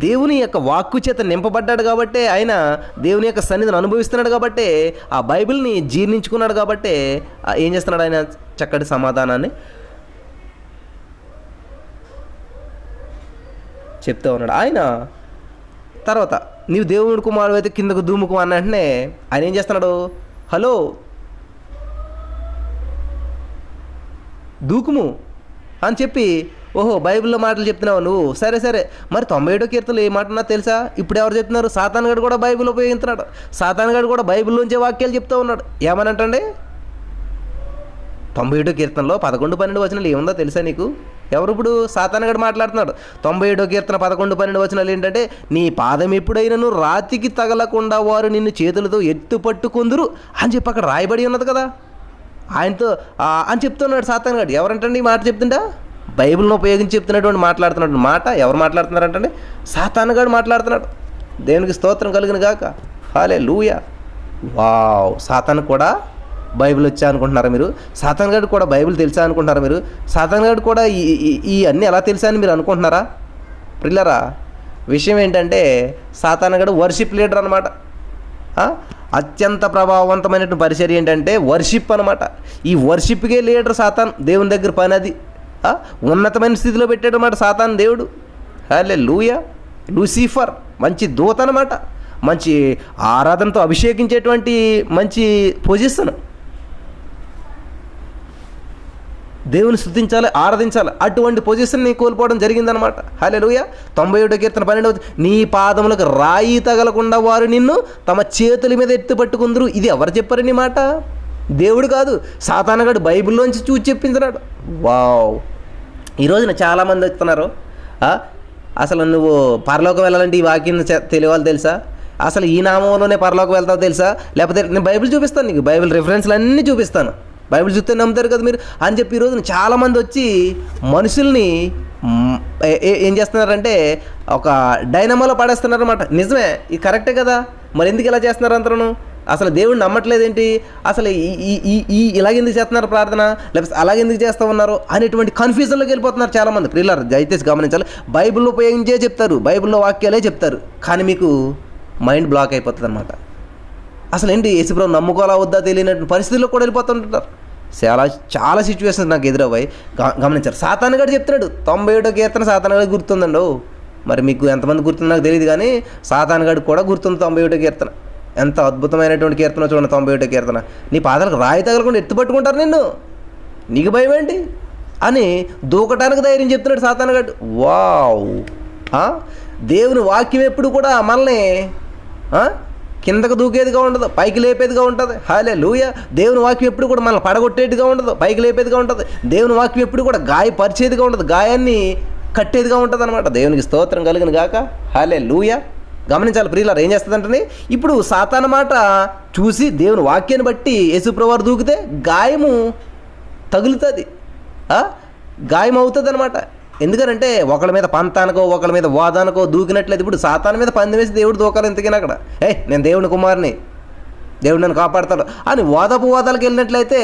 దేవుని యొక్క వాక్కు చేత నింపబడ్డాడు కాబట్టే ఆయన దేవుని యొక్క సన్నిధిని అనుభవిస్తున్నాడు కాబట్టే ఆ బైబిల్ని జీర్ణించుకున్నాడు కాబట్టే ఏం చేస్తున్నాడు? ఆయన చక్కటి సమాధానాన్ని చెప్తూ ఉన్నాడు. ఆయన తర్వాత నీవు దేవుడి కుమారుడు అయితే కిందకు దూముకు అన్న వెంటనే ఆయన ఏం చేస్తున్నాడు? హలో, దూకుము అని చెప్పి, ఓహో బైబిల్లో మాటలు చెప్తున్నావు నువ్వు, సరే సరే. మరి 97వ కీర్తనలు ఏ మాట ఉన్నా తెలుసా? ఇప్పుడు ఎవరు చెప్తున్నారు? సాతానుగాడు కూడా బైబిల్ ఉపయోగిస్తున్నాడు. సాతానుగాడు కూడా బైబిల్లోంచే వాక్యాలు చెప్తూ ఉన్నాడు. ఏమనంటే 97వ కీర్తనలో 11, 12 వచనాలు ఏముందో తెలుసా నీకు? ఎవరు ఇప్పుడు? సాతానుగాడు మాట్లాడుతున్నాడు. 97వ కీర్తన 11, 12 వచనాలు ఏంటంటే, నీ పాదం ఎప్పుడైనాను రాతికి తగలకుండా వారు నిన్ను చేతులతో ఎత్తు పట్టుకుందురు అని చెప్పి అక్కడ రాయబడి ఉన్నది కదా. ఆయనతో అని చెప్తున్నాడు సాతానుగాడు. ఎవరంటండి ఈ మాట చెప్తుంటా? బైబిల్ను ఉపయోగించి చెప్తున్నటువంటి మాట్లాడుతున్నటువంటి మాట ఎవరు మాట్లాడుతున్నారంటే సాతానుగాడు మాట్లాడుతున్నాడు. దేవునికి స్తోత్రం కలుగును గాక. హల్లెలూయా. వావ్. సాతాను కూడా బైబిల్ వచ్చా అనుకుంటున్నారా మీరు? సాతానుగాడు కూడా బైబిల్ తెలుసా అనుకుంటున్నారా మీరు? సాతానుగాడు కూడా ఈ అన్నీ ఎలా తెలుసా అని మీరు అనుకుంటున్నారా? ప్రిల్లరా, విషయం ఏంటంటే సాతానుగాడు వర్షిప్ లీడర్ అనమాట. అత్యంత ప్రభావవంతమైనటువంటి పరిచర్య ఏంటంటే వర్షిప్ అనమాట. ఈ వర్షిప్కే లీడర్ సాతాన్. దేవుని దగ్గర పని అది. ఉన్నతమైన స్థితిలో పెట్టాడు అన్నమాట సాతాన్ దేవుడు. హల్లెలూయా. లూసిఫర్ మంచి దూత అనమాట. మంచి ఆరాధనతో అభిషేకించేటువంటి మంచి పొజిషన్. దేవుని స్తుతించాలి, ఆరాధించాలి. అటువంటి పొజిషన్ని కోల్పోవడం జరిగిందనమాట. హల్లెలూయా. 97వ కీర్తన 12వ, నీ పాదములకు రాయి తగలకుండా వారు నిన్ను తమ చేతుల మీద ఎత్తి పట్టుకుందరు. ఇది ఎవరు చెప్పారని మాట? దేవుడు కాదు, సాతానుగాడు బైబిల్లోంచి చూసి చెప్పించినాడు. వావ్. ఈరోజున చాలామంది వస్తున్నారు, అసలు నువ్వు పరలోకం వెళ్ళాలంటే ఈ వాక్యం తెలియాలి తెలుసా? అసలు ఈ నామంలోనే పరలోకం వెళ్తావు తెలుసా? లేకపోతే నేను బైబిల్ చూపిస్తాను నీకు, బైబిల్ రిఫరెన్స్లు అన్నీ చూపిస్తాను, బైబిల్ చూస్తే నమ్ముతారు కదా మీరు అని చెప్పి ఈరోజున చాలామంది వచ్చి మనుషుల్ని ఏం చేస్తున్నారంటే ఒక డైనమోలో పడేస్తున్నారు అనమాట. నిజమే, ఇది కరెక్టే కదా. మరి ఎందుకు ఇలా చేస్తున్నారు అందరూ? అసలు దేవుడిని నమ్మట్లేదేంటి, అసలు ఇలాగెందుకు చేస్తున్నారు ప్రార్థన, లేకపోతే అలాగెందుకు చేస్తూ ఉన్నారు అనేటువంటి కన్ఫ్యూజన్లోకి వెళ్ళిపోతున్నారు చాలామంది. ప్రియులారా దయచేసి గమనించాలి, బైబిల్లో ఉపయోగించే చెప్తారు, బైబిల్లో వాక్యాలే చెప్తారు, కానీ మీకు మైండ్ బ్లాక్ అయిపోతుంది అనమాట. అసలు ఏంటి యేసుప్రభువు నమ్ముకోవాలా వద్దా తెలియనటువంటి పరిస్థితుల్లో కూడా వెళ్ళిపోతుంటారు. చాలా సిచ్యువేషన్స్ నాకు ఎదురవ్వాయి, గమనించారు. సాతాను గడు చెప్తున్నాడు 91వ కీర్తన సాతాను గడికి గుర్తుందండి. మరి మీకు ఎంతమంది గుర్తుందో నాకు తెలియదు, కానీ సాతాను గడికి కూడా గుర్తుంది 91వ కీర్తన. ఎంత అద్భుతమైనటువంటి కీర్తన చూడండి 91వ కీర్తన. నీ పాదాలకు రాయి తగలకుండా ఎత్తుపట్టుకుంటారు నిన్ను, నీకు భయం ఏంటి అని దూకటానికి ధైర్యం చెప్తున్నాడు సాతాను గడు. వావ్! దేవుని వాక్యం ఎప్పుడు కూడా మనల్ని కిందకు దూకేదిగా ఉండదు, పైకి లేపేదిగా ఉంటుంది. హల్లెలూయా! దేవుని వాక్యం ఎప్పుడు కూడా మనల్ని పడగొట్టేదిగా ఉండదు, పైకి లేపేదిగా ఉంటుంది. దేవుని వాక్యం ఎప్పుడు కూడా గాయపరిచేదిగా ఉండదు, గాయాన్ని కట్టేదిగా ఉంటుంది అనమాట. దేవునికి స్తోత్రం కలుగును గాక. హల్లెలూయా! గమనించాలి ప్రియులారా, ఏం చేస్తుందంటే ఇప్పుడు సాతాను మాట చూసి దేవుని వాక్యాన్ని బట్టి యేసుప్రభువు దూకితే గాయము తగులుతుంది, గాయం అవుతుంది అనమాట. ఎందుకనంటే ఒకళ్ళ మీద పంతానికో ఒకళ్ళ మీద వాదానికో దూకినట్లయితే ఇప్పుడు సాతాను మీద పందెం వేసి దేవుడు దూకాలి. ఎందుకని అక్కడ నేను దేవుని కుమారుని, దేవుడు నన్ను కాపాడతాడు అని వాదాలకు వెళ్ళినట్లయితే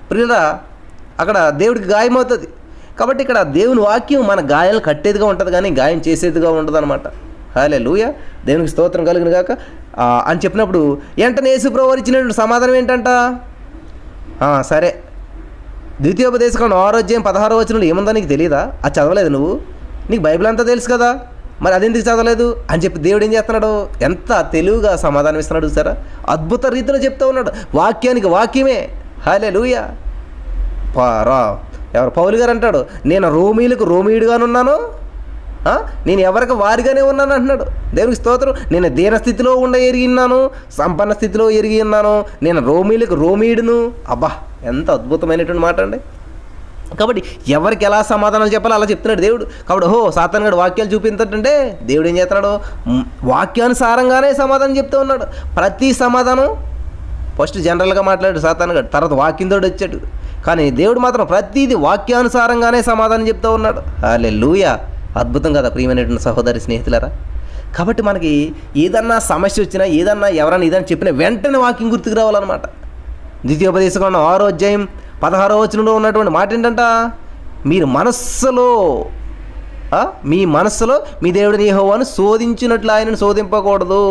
ప్రియులా అక్కడ దేవుడికి గాయం అవుతుంది. కాబట్టి ఇక్కడ దేవుని వాక్యం మన గాయాలు కట్టేదిగా ఉంటుంది, కానీ గాయం చేసేదిగా ఉండదు అనమాట. హల్లెలూయా! దేవునికి స్తోత్రం కలుగును గాక అని చెప్పినప్పుడు వెంటనే యేసుప్రభువు ఇచ్చినటువంటి సమాధానం ఏంటంట, సరే ద్వితీయోపదేశకాండం 6వ అధ్యాయం 16వ వచనంలో ఏముందో నీకు తెలియదా, అది చదవలేదు నువ్వు, నీకు బైబిల్ అంతా తెలుసు కదా, మరి అదెందుకు చదవలేదు అని చెప్పి దేవుడు ఏం చేస్తున్నాడు, ఎంత తెలివిగా సమాధానం ఇస్తున్నాడు చూసారా. అద్భుత రీతిలో చెప్తూ ఉన్నాడు, వాక్యానికి వాక్యమే. హల్లెలూయా! ఎవరు పౌలు గారు అంటాడు, నేను రోమీలకు రోమీయుడుగానున్నాను, నేను ఎవరికి వారిగానే ఉన్నాను అంటున్నాడు. దేవునికి స్తోత్రం. నేను దీనస్థితిలో ఎరిగి ఉన్నాను, సంపన్న స్థితిలో ఎరిగి ఉన్నాను, నేను రోమీలకు రోమీయుడును. అబ్బా, ఎంత అద్భుతమైనటువంటి మాట అండి. కాబట్టి ఎవరికి ఎలా సమాధానాలు చెప్పాలో అలా చెప్తున్నాడు దేవుడు. కాబట్టి సాతాను గడు వాక్యాలు చూపించంటే దేవుడు ఏం చేస్తున్నాడు, వాక్యానుసారంగానే సమాధానం చెప్తూ ఉన్నాడు. ప్రతి సమాధానం ఫస్ట్ జనరల్గా మాట్లాడాడు సాతాను గడు, తర్వాత వాక్యంతో వచ్చాడు, కానీ దేవుడు మాత్రం ప్రతిదీ వాక్యానుసారంగానే సమాధానం చెప్తూ ఉన్నాడు. హల్లెలూయా! అద్భుతం కదా ప్రియమైనటువంటి సహోదరి స్నేహితులారా. కాబట్టి మనకి ఏదన్నా సమస్య వచ్చినా, ఏదన్నా ఎవరైనా ఏదైనా చెప్పినా వెంటనే వాక్యం గుర్తుకు రావాలన్నమాట. ద్వితీయోపదేశకాండం 6వ అధ్యాయం 16వ వచనంలో ఉన్నటువంటి మాట ఏంటంట, మీరు మనస్సులో మీ మనస్సులో మీ దేవుడిని యెహోవాను శోధించినట్లు ఆయనను శోధింపకూడదు,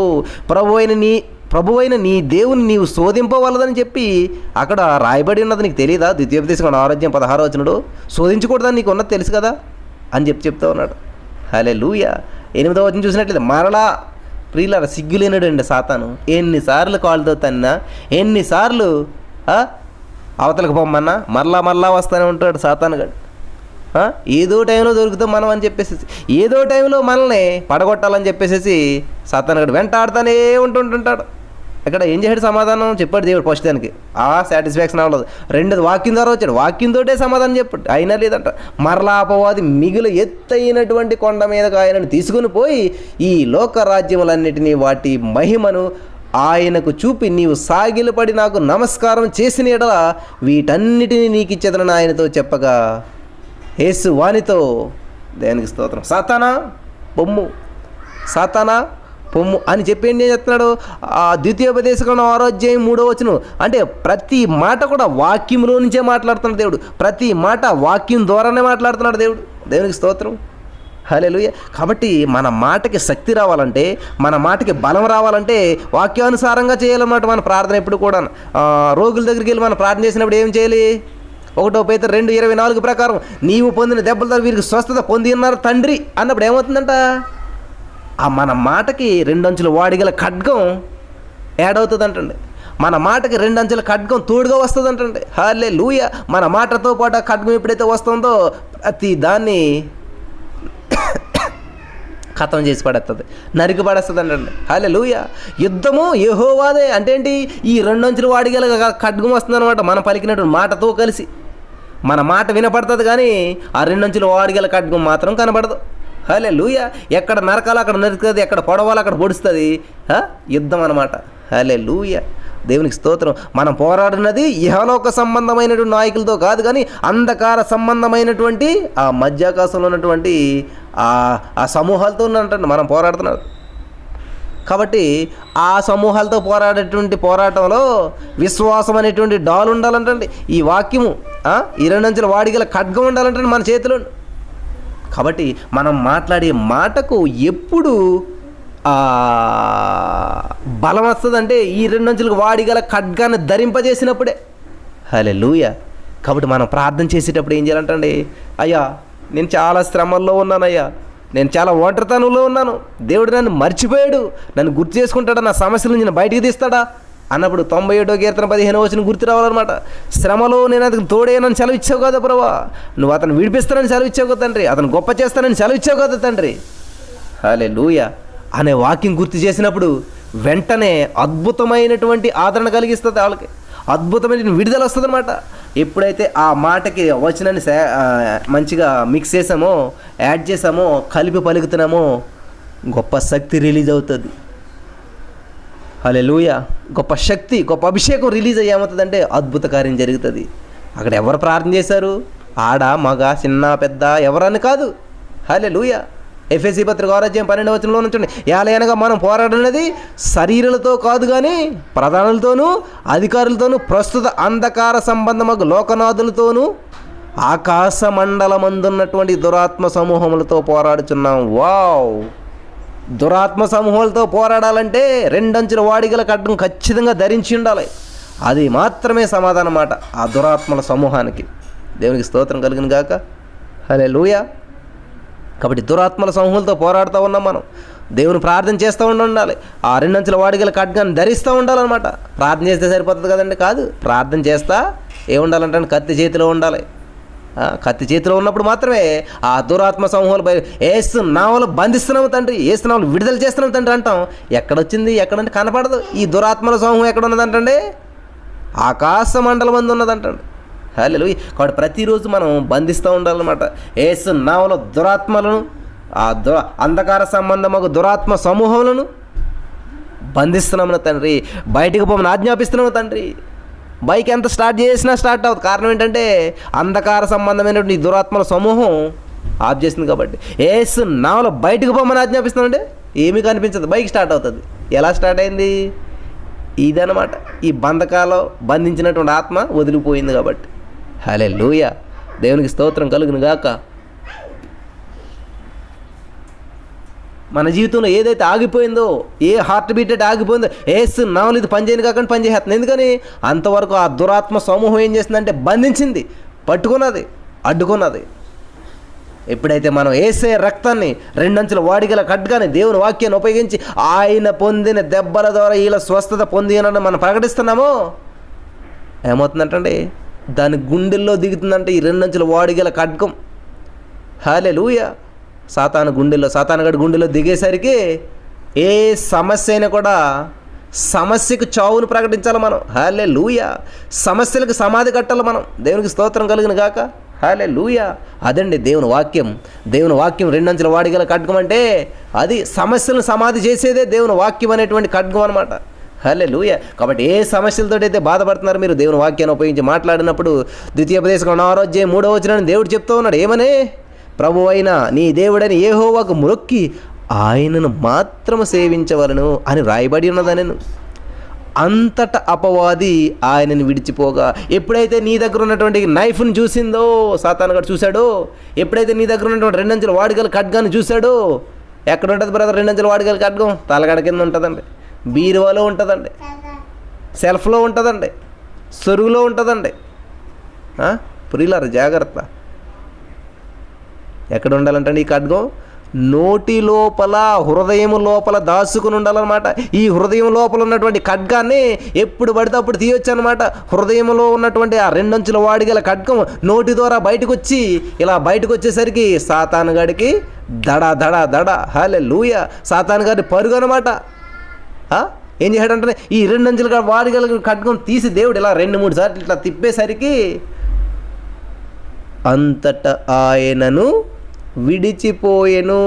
ప్రభువైన నీ దేవుని నీవు శోధింపవలదని చెప్పి అక్కడ రాయబడి ఉన్నది. నీకు తెలియదా? ద్వితీయోపదేశకాండం 6వ అధ్యాయం 16వ వచనంలో శోధించకూడదని నీకు ఉన్నది తెలుసు కదా అని చెప్తూ ఉన్నాడు. హల్లెలూయా! 8వ వచనం చూసినట్లయితే మరలా ప్రియులారా సిగ్గులేనాడు అండి సాతాను. ఎన్నిసార్లు కాళ్ళతో తన్నా, ఎన్నిసార్లు అవతలకు పొమ్మన్నా మరలా వస్తూనే ఉంటాడు సాతాను గడు. ఏదో టైంలో దొరుకుతాం మనం అని చెప్పేసి, ఏదో టైంలో మనల్ని పడగొట్టాలని చెప్పేసి సాతాను గడు వెంటాడుతూనే ఉంటుంటాడు. ఇక్కడ ఏం చేశాడు, సమాధానం చెప్పాడు దేవుడు. ఫస్ట్ దానికి సాటిస్ఫాక్షన్ అవ్వలేదు. రెండోది వాక్యం ద్వారా వచ్చాడు, వాక్యంతోటే సమాధానం చెప్పాడు, అయినా లేదంట. మరలా అపవాది మిగులు ఎత్తైనటువంటి కొండ మీదకు ఆయనను తీసుకుని పోయి ఈ లోక రాజ్యములన్నిటినీ వాటి మహిమను ఆయనకు చూపి నీవు సాగిలపడి నాకు నమస్కారం చేసిన ఎడల వీటన్నిటినీ నీకు ఇచ్చేదనని ఆయనతో చెప్పగా యేసు వానితో, దేవునికి స్తోత్రం, సాతానా పొమ్ము, సాతానా పొమ్ము అని చెప్పి ఏం చెప్తున్నాడు. ద్వితీయోపదేశకాండం 6వ అధ్యాయం 3వ వచనం. అంటే ప్రతి మాట కూడా వాక్యంలో నుంచే మాట్లాడుతున్నాడు దేవుడు, ప్రతి మాట వాక్యం ద్వారానే మాట్లాడుతున్నాడు దేవుడు. దేవునికి స్తోత్రం. హల్లెలూయా! కాబట్టి మన మాటకి శక్తి రావాలంటే, మన మాటకి బలం రావాలంటే వాక్యానుసారంగా చేయాలన్నమాట మన ప్రార్థన. ఎప్పుడు కూడా రోగుల దగ్గరికి వెళ్ళి మనం ప్రార్థన చేసినప్పుడు ఏం చేయాలి, 1 పేతురు 2:24 ప్రకారం నీవు పొందిన దెబ్బలతో వీరికి స్వస్థత పొంది ఉన్నారు తండ్రి అన్నప్పుడు ఏమవుతుందంట, మన మాటకి 2 అంచుల వాడిగల ఖడ్గం యాడ్ అవుతుంది అంటండి. మన మాటకి 2 అంచుల ఖడ్గం తోడుగా వస్తుంది అంటండి. హల్లెలూయా! మన మాటతో పాటు ఆ ఖడ్గం ఎప్పుడైతే వస్తుందో ప్రతి దాన్ని ఖతం చేసి పడేస్తుంది, నరికి పడేస్తుంది అంటండి. హల్లెలూయా! యుద్ధము యెహోవాదే. అంటే ఏంటి, ఈ 2 అంచుల వాడిగల ఖడ్గం వస్తుంది అనమాట. మనం పలికినటువంటి మాటతో కలిసి మన మాట వినపడుతుంది, కానీ ఆ 2 అంచుల వాడిగల ఖడ్గం మాత్రం కనబడదు. హల్లెలూయా! ఎక్కడ నరకాలో అక్కడ నరుకుతుంది, ఎక్కడ పొడవాలో అక్కడ పొడుస్తుంది. యుద్ధం అనమాట. హల్లెలూయా! దేవునికి స్తోత్రం. మనం పోరాడినది ఇహలోక సంబంధమైనటువంటి నాయకులతో కాదు, కానీ అంధకార సంబంధమైనటువంటి ఆ మధ్యాకాశంలో ఉన్నటువంటి ఆ సమూహాలతో ఉన్నట్టు మనం పోరాడుతున్నారు. కాబట్టి ఆ సమూహాలతో పోరాడేటువంటి పోరాటంలో విశ్వాసం అనేటువంటి డాల్ ఉండాలంటండి. ఈ వాక్యము ఈ 2 అంచెల వాడిగల ఖడ్గం ఉండాలంటండి మన చేతిలో. కాబట్టి మనం మాట్లాడే మాటకు ఎప్పుడు బలం వస్తుందంటే ఈ 2 అంచెలకు వాడిగల ఖడ్గాన్ని ధరింపజేసినప్పుడే. హల్లెలూయా. కాబట్టి మనం ప్రార్థన చేసేటప్పుడు ఏం చేయాలంటండి, అయ్యా నేను చాలా శ్రమల్లో ఉన్నానయ్యా, నేను చాలా ఒంటరితనంలో ఉన్నాను, దేవుడు నన్ను మర్చిపోయాడు, నన్ను గుర్తు చేసుకుంటాడా, నా సమస్యల నుంచి నేను బయటికి తీస్తాడా అన్నప్పుడు 97వ కీర్తన 15వ వచనం గుర్తు రావాలన్నమాట. శ్రమలో నేను అతను తోడేనని సెలవు ఇచ్చావు కదా ప్రభా, నువ్వు అతను విడిపిస్తానని సెలవు ఇచ్చావు కదా తండ్రి, అతను గొప్ప చేస్తానని సెలవు ఇచ్చావు కదా తండ్రి. హల్లెలూయా అనే వాక్యం గుర్తు చేసినప్పుడు వెంటనే అద్భుతమైనటువంటి ఆదరణ కలిగిస్తుంది, వాళ్ళకి అద్భుతమైన విడుదల వస్తుంది అనమాట. ఎప్పుడైతే ఆ మాటకి వచనాన్ని మంచిగా మిక్స్ చేసామో, యాడ్ చేసామో, కలిపి పలుకుతున్నామో గొప్ప శక్తి రిలీజ్ అవుతుంది. హల్లెలూయా. గొప్ప శక్తి, గొప్ప అభిషేకం రిలీజ్ అయ్యి ఏమవుతుందంటే అద్భుత కార్యం జరుగుతుంది. అక్కడ ఎవరు ప్రార్థన చేశారు, ఆడ మగ చిన్న పెద్ద ఎవరని కాదు. హల్లెలూయా. ఎఫెసీ పత్రిక 6:12 వచనంలో నుంచండి, ఏలయనగా మనం పోరాడినది శరీరాలతో కాదు కానీ ప్రధానులతోనూ అధికారులతోనూ ప్రస్తుత అంధకార సంబంధమగు లోకనాథులతోనూ ఆకాశ మండలమందున్నటువంటి దురాత్మ సమూహములతో పోరాడుచున్నాం. వావ్. దురాత్మ సమూహాలతో పోరాడాలంటే 2 అంచెల వాడిగల ఖడ్గం ఖచ్చితంగా ధరించి ఉండాలి. అది మాత్రమే సమాధానం అన్నమాట ఆ దురాత్మల సమూహానికి. దేవునికి స్తోత్రం కలుగును గాక. హల్లెలూయా. కాబట్టి దురాత్మల సమూహాలతో పోరాడుతూ ఉన్నాం మనం. దేవుని ప్రార్థన చేస్తూ ఉండాలి. ఆ 2 అంచెల వాడిగల ఖడ్గాన్ని ధరిస్తూ ఉండాలన్నమాట. ప్రార్థన చేస్తే సరిపోతుంది కదండి, కాదు. ప్రార్థన చేస్తా ఏముండాలంటే కత్తి చేతిలో ఉండాలి. కత్తి చేతిలో ఉన్నప్పుడు మాత్రమే ఆ దురాత్మ సమూహాలు ఏసు నామములో బంధిస్తున్నాము తండ్రి, ఏసు నామములో విడుదల చేస్తున్నాము తండ్రి అంటాం. ఎక్కడొచ్చింది, ఎక్కడంటే కనపడదు. ఈ దురాత్మల సమూహం ఎక్కడ ఉన్నదంటండి, ఆకాశ మండలం మంది ఉన్నదంటండి. హల్లెలూయా. కాబట్టి ప్రతిరోజు మనం బంధిస్తూ ఉండాలన్నమాట. యేసు నామములో దురాత్మలను, ఆ అంధకార సంబంధము దురాత్మ సమూహములను బంధిస్తున్నాము తండ్రి. బయటికి పోమని ఆజ్ఞాపిస్తున్నాము తండ్రి. బైక్ ఎంత స్టార్ట్ చేసినా స్టార్ట్ అవుతుంది. కారణం ఏంటంటే అంధకార సంబంధమైనటువంటి దురాత్మల సమూహం ఆఫ్ చేసింది కాబట్టి. యేసు నామములో బయటకు పోమని ఆజ్ఞాపిస్తున్నామంటే ఏమీ కనిపించదు, బైక్ స్టార్ట్ అవుతుంది. ఎలా స్టార్ట్ అయింది, ఇదన్నమాట. ఈ బంధకాలు బంధించినటువంటి ఆత్మ వదిలిపోయింది కాబట్టి. హల్లెలూయా. దేవునికి స్తోత్రం కలుగును గాక. మన జీవితంలో ఏదైతే ఆగిపోయిందో, ఏ హార్ట్ బీట్ అయితే ఆగిపోయిందో, యేసు నామములో ఇది పనిచేయను కాకుండా పనిచేస్తుంది. ఎందుకని అంతవరకు ఆ దురాత్మ సమూహం ఏం చేసిందంటే బంధించింది, పట్టుకున్నది, అడ్డుకున్నది. ఎప్పుడైతే మనం యేసే రక్తాన్ని 2 అంచెల వాడిగల ఖడ్గాన్ని దేవుని వాక్యాన్ని ఉపయోగించి ఆయన పొందిన దెబ్బల ద్వారా ఇలా స్వస్థత పొంది అని మనం ప్రకటిస్తున్నామో ఏమవుతుందంటే దాని గుండెల్లో దిగుతుందంటే ఈ 2 అంచెల వాడిగల ఖడ్గం. హల్లెలూయా. సాతానుగాడి గుండెలో దిగేసరికి ఏ సమస్య అయినా కూడా సమస్యకు చావును ప్రకటించాలి మనం. హల్లెలూయా. సమస్యలకు సమాధి కట్టాలి మనం. దేవునికి స్తోత్రం కలుగును గాక. హల్లెలూయా. అదండి దేవుని వాక్యం. దేవుని వాక్యం 2 అంచెల వాడిగల ఖడ్గం అంటే అది సమస్యలను సమాధి చేసేదే దేవుని వాక్యం అనేటువంటి ఖడ్గం అనమాట. హల్లెలూయా. కాబట్టి ఏ సమస్యలతో అయితే బాధపడుతున్నారు మీరు దేవుని వాక్యాన్ని ఉపయోగించి మాట్లాడినప్పుడు ద్వితీయోపదేశకాండం 6:3 వచనాన్ని దేవుడు చెప్తూ ఉన్నాడు. ఏమని, ప్రభువైన నీ దేవుడని యెహోవాకు మొక్కి ఆయనను మాత్రము సేవించవలను అని రాయబడి ఉన్నదనెను. అంతట అపవాది ఆయనను విడిచిపోగా. ఎప్పుడైతే నీ దగ్గర ఉన్నటువంటి నైఫ్ని చూసిందో సాతానుగాడు చూశాడో, ఎప్పుడైతే నీ దగ్గర ఉన్నటువంటి 2 అంచెల వాడిగల ఖడ్గాన్ని చూశాడో, ఎక్కడ ఉంటుంది బ్రదర్ 2 అంచెల వాడిగల ఖడ్గం? తలగడ కింద ఉంటుందండి, బీరువాలో ఉంటుందండి, సెల్ఫ్లో ఉంటుందండి, సొరుగులో ఉంటుందండి. పురిలారు జాగ్రత్త. ఎక్కడ ఉండాలంటే ఈ ఖడ్గం నోటి లోపల, హృదయం లోపల దాచుకుని ఉండాలన్నమాట. ఈ హృదయం లోపల ఉన్నటువంటి ఖడ్గాన్ని ఎప్పుడు పడితే అప్పుడు తీయొచ్చు అనమాట. హృదయంలో ఉన్నటువంటి ఆ 2 అంచెల వాడిగల ఖడ్గం నోటి ద్వారా బయటకు వచ్చి ఇలా బయటకు వచ్చేసరికి సాతానుగాడికి దడ దడ దడ. హల్లెలూయా. సాతానుగాడి పరుగు అనమాట. ఏం చేశాడంటే ఈ 2 అంచెల వాడిగల ఖడ్గం తీసి దేవుడు ఇలా 2-3 సార్లు ఇట్లా తిప్పేసరికి అంతట ఆయనను విడిచిపోయెను.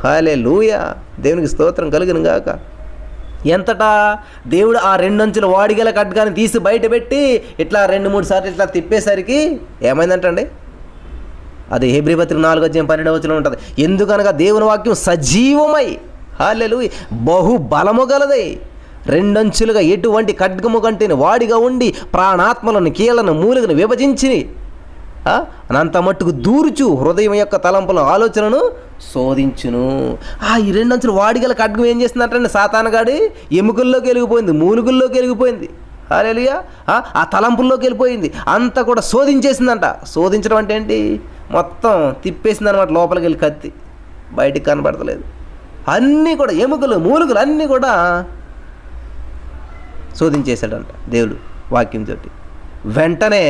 హల్లెలూయా. దేవునికి స్తోత్రం కలుగును గాక. ఎంతటా దేవుడు ఆ 2 అంచెల వాడిగల ఖడ్గాన్ని తీసి బయట పెట్టి ఇట్లా 2-3 సార్లు ఇట్లా తిప్పేసరికి ఏమైందంటండి, అది హెబ్రీ పత్రిక 4:12 ఉంటుంది. ఎందుకనగా దేవుని వాక్యం సజీవమై, హల్లెలూయా. బహు బలము గలదై రెండంచులుగా ఎటువంటి ఖడ్గము కంటేని వాడిగా ఉండి ప్రాణాత్మలను కీళ్లను మూలుగను విభజించి అనంత మట్టుకు దూర్చు హృదయం యొక్క తలంపులను ఆలోచనను శోధించును. ఈ రెండంచులు వాడిగల ఖడ్గం ఏం చేస్తుందంటే సాతానుగాడి ఎముకల్లోకి వెళ్ళిపోయింది, మూలుగుల్లోకి వెళ్ళిపోయింది. హల్లెలూయా. ఆ తలంపుల్లోకి వెళ్ళిపోయింది, అంతా కూడా శోధించేసిందంట. శోధించడం అంటే ఏంటి? మొత్తం తిప్పేసింది అనమాట. లోపలికి వెళ్ళి కత్తి బయటికి కనబడతలేదు. అన్నీ కూడా ఎముకలు మూలుగులు అన్నీ కూడా శోధించేశాడంట దేవుడు వాక్యంతో. వెంటనే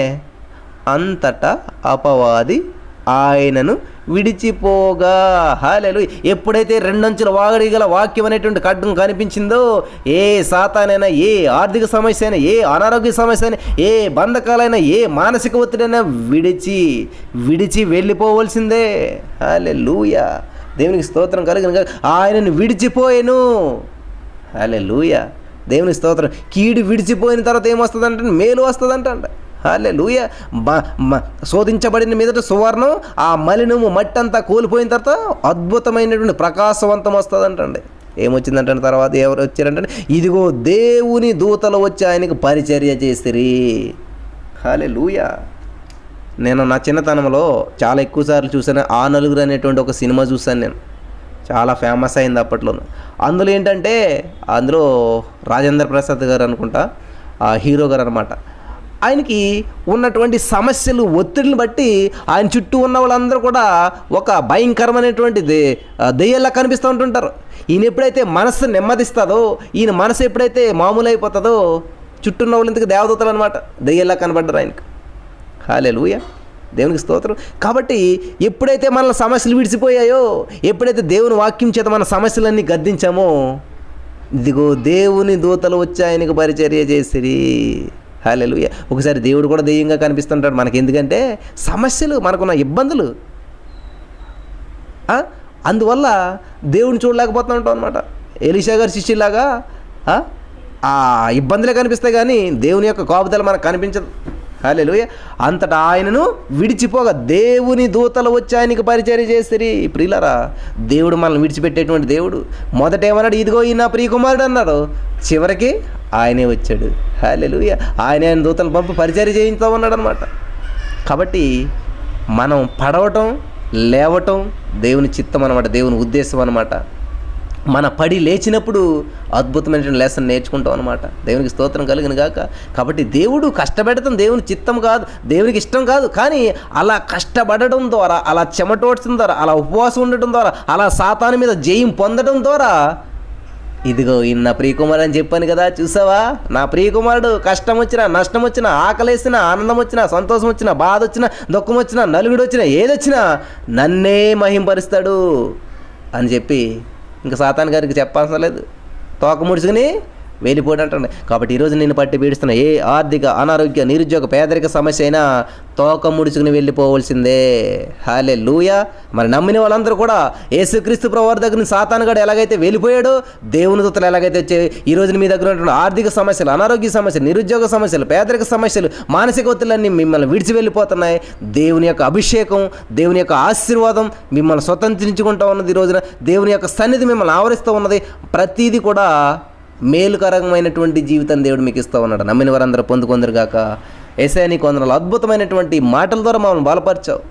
అంతటా అపవాది ఆయనను విడిచిపోగా. హల్లెలూయా. ఎప్పుడైతే రెండంచుల వాగడిగల వాక్యం అనేటువంటి ఖడ్గం కనిపించిందో, ఏ సాతానైనా, ఏ ఆర్థిక సమస్య అయినా, ఏ అనారోగ్య సమస్య అయినా, ఏ బంధకాలైనా, ఏ మానసిక ఒత్తిడైనా విడిచి వెళ్ళిపోవలసిందే. హల్లెలూయా. దేవునికి స్తోత్రం కలుగును. ఆయనను విడిచిపోయాను. హల్లెలూయా. దేవునికి స్తోత్రం. కీడు విడిచిపోయిన తర్వాత ఏమొస్తుందంటే మేలు వస్తుందంట. హల్లెలూయా. శోధించబడిన మీదట సువర్ణం, ఆ మలినము మట్టి అంతా కోల్పోయిన తర్వాత అద్భుతమైనటువంటి ప్రకాశవంతం వస్తుందంటండి. ఏమొచ్చిందంటే తర్వాత ఎవరు వచ్చారంటే, ఇదిగో దేవుని దూతలు వచ్చి ఆయనకు పరిచర్య చేసిరి. హల్లెలూయా. నేను నా చిన్నతనంలో చాలా ఎక్కువసార్లు చూసాను. ఆ నలుగురు అనేటువంటి ఒక సినిమా చూశాను నేను. చాలా ఫేమస్ అయింది అప్పట్లోనూ. అందులో ఏంటంటే, అందులో రాజేంద్ర ప్రసాద్ గారు అనుకుంటా ఆ హీరో గారు అనమాట. ఆయనకి ఉన్నటువంటి సమస్యలు, ఒత్తిడిని బట్టి ఆయన చుట్టూ ఉన్న వాళ్ళందరూ కూడా ఒక భయంకరమైనటువంటి దెయ్యాల్లా కనిపిస్తూ ఉంటుంటారు. ఈయన ఎప్పుడైతే మనస్సు నెమ్మదిస్తుందో, ఈయన మనసు ఎప్పుడైతే మామూలు అయిపోతుందో, చుట్టూ ఉన్న వాళ్ళు ఇంతకు దేవదూతలు అనమాట, దెయ్యాల్లా కనబడ్డారు ఆయనకు. హల్లెలూయా. దేవునికి స్తోత్రం. కాబట్టి ఎప్పుడైతే మన సమస్యలు విడిచిపోయాయో, ఎప్పుడైతే దేవుని వాక్యం చేత మన సమస్యలన్నీ గద్దించామో, ఇదిగో దేవుని దూతలు వచ్చి ఆయనకు పరిచర్య చేసిరి. హల్లెలూయా. ఒకసారి దేవుడు కూడా దెయ్యంగా కనిపిస్తుంటాడు మనకి. ఎందుకంటే సమస్యలు, మనకున్న ఇబ్బందులు, అందువల్ల దేవుడిని చూడలేకపోతూ ఉంటాం అనమాట. ఎలీషా గారి శిష్యులాగా ఆ ఇబ్బందులే కనిపిస్తాయి కానీ దేవుని యొక్క కాపుదల మనకు కనిపించదు. హల్లెలూయా. అంతటా ఆయనను విడిచిపోగా దేవుని దూతలు వచ్చి ఆయనకి పరిచర్య చేసిరి. ప్రియులారా, దేవుడు మనల్ని విడిచిపెట్టేటువంటి దేవుడు. మొదట ఏమన్నాడు? ఇదిగో ఈ నా ప్రియకుమారుడు అన్నాడు. చివరికి ఆయనే వచ్చాడు. హల్లెలూయా. ఆయన దూతలు పంపి పరిచర్య చేయించుతా ఉన్నాడు అనమాట. కాబట్టి మనం పడవటం, లేవటం దేవుని చిత్తం అనమాట, దేవుని ఉద్దేశం అనమాట. మన పడి లేచినప్పుడు అద్భుతమైన లెసన్ నేర్చుకుంటాం అనమాట. దేవునికి స్తోత్రం కలుగును గాక. కాబట్టి దేవుడు కష్టపెడతాం దేవుని చిత్తం కాదు, దేవునికి ఇష్టం కాదు. కానీ అలా కష్టపడడం ద్వారా, అలా చెమటోడ్చడం ద్వారా, అలా ఉపవాసం ఉండటం ద్వారా, అలా సాతాను మీద జయం పొందడం ద్వారా, ఇదిగో ఈయన నా ప్రియకుమారుడు అని చెప్పాను కదా, చూసావా, నా ప్రియకుమారుడు కష్టం వచ్చినా, నష్టం వచ్చినా, ఆకలేసినా, ఆనందం వచ్చినా, సంతోషం వచ్చినా, బాధ వచ్చినా, దుఃఖం వచ్చినా, నలుగుడు వచ్చినా, ఏదొచ్చినా నన్నే మహింపరుస్తాడు అని చెప్పి ఇంకా సాతాను గారికి చెప్పాల్సిన లేదు. తోక ముడుచుకుని వెళ్ళిపోవడంటే. కాబట్టి ఈరోజు నేను పట్టి పీడిస్తున్న ఏ ఆర్థిక, అనారోగ్య, నిరుద్యోగ, పేదరిక సమస్య అయినా తోక ముడుచుకుని వెళ్ళిపోవలసిందే. హల్లెలూయా. మరి నమ్మిన వాళ్ళందరూ కూడా యేసుక్రీస్తు ప్రభువారి దగ్గర నుంచి సాతాను గాడు ఎలాగైతే వెళ్ళిపోయాడో, దేవుని దూతలు ఎలాగైతే వచ్చాయి, ఈ రోజు మీ దగ్గర ఉన్నటువంటి ఆర్థిక సమస్యలు, అనారోగ్య సమస్యలు, నిరుద్యోగ సమస్యలు, పేదరిక సమస్యలు, మానసిక ఒత్తిళ్ళన్నీ మిమ్మల్ని విడిచి వెళ్ళిపోతున్నాయి. దేవుని యొక్క అభిషేకం, దేవుని యొక్క ఆశీర్వాదం మిమ్మల్ని స్వతంత్రించుకుంటూ ఉన్నది. ఈ రోజున దేవుని యొక్క సన్నిధి మిమ్మల్ని ఆవరిస్తూ ఉన్నది. ప్రతీది కూడా మేలుకరమైనటువంటి జీవితం దేవుడు మీకు ఇస్తూ ఉన్నాడు. నమ్మిన వారందరూ పొందుకొందరు గాక. యేసయ్య నీకు వందనాలు. అద్భుతమైనటువంటి మాటల ద్వారా మమ్మల్ని బలపరిచావు.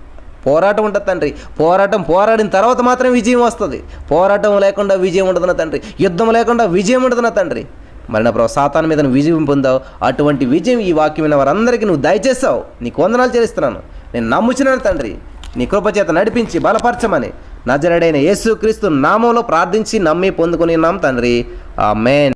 పోరాటం ఉంటుంది తండ్రి. పోరాడిన తర్వాత మాత్రం విజయం వస్తుంది. పోరాటం లేకుండా విజయం ఉండదు తండ్రి. యుద్ధం లేకుండా విజయం ఉండదు తండ్రి. మరి నా ప్రభు సాతాను మీద విజయం పొందావు. అటువంటి విజయం ఈ వాక్యమైన వారందరికీ నువ్వు దయచేసావు. నీకు వందనాలు చెల్లిస్తున్నాను. నేను నమ్ముచున్నాను తండ్రి. నీ కృపచేత నడిపించి బలపరచమని నజరేయుడైన యేసుక్రీస్తు నామంలో ప్రార్థించి నమ్మి పొందుకుని ఉన్నాం తండ్రి. ఆమేన్.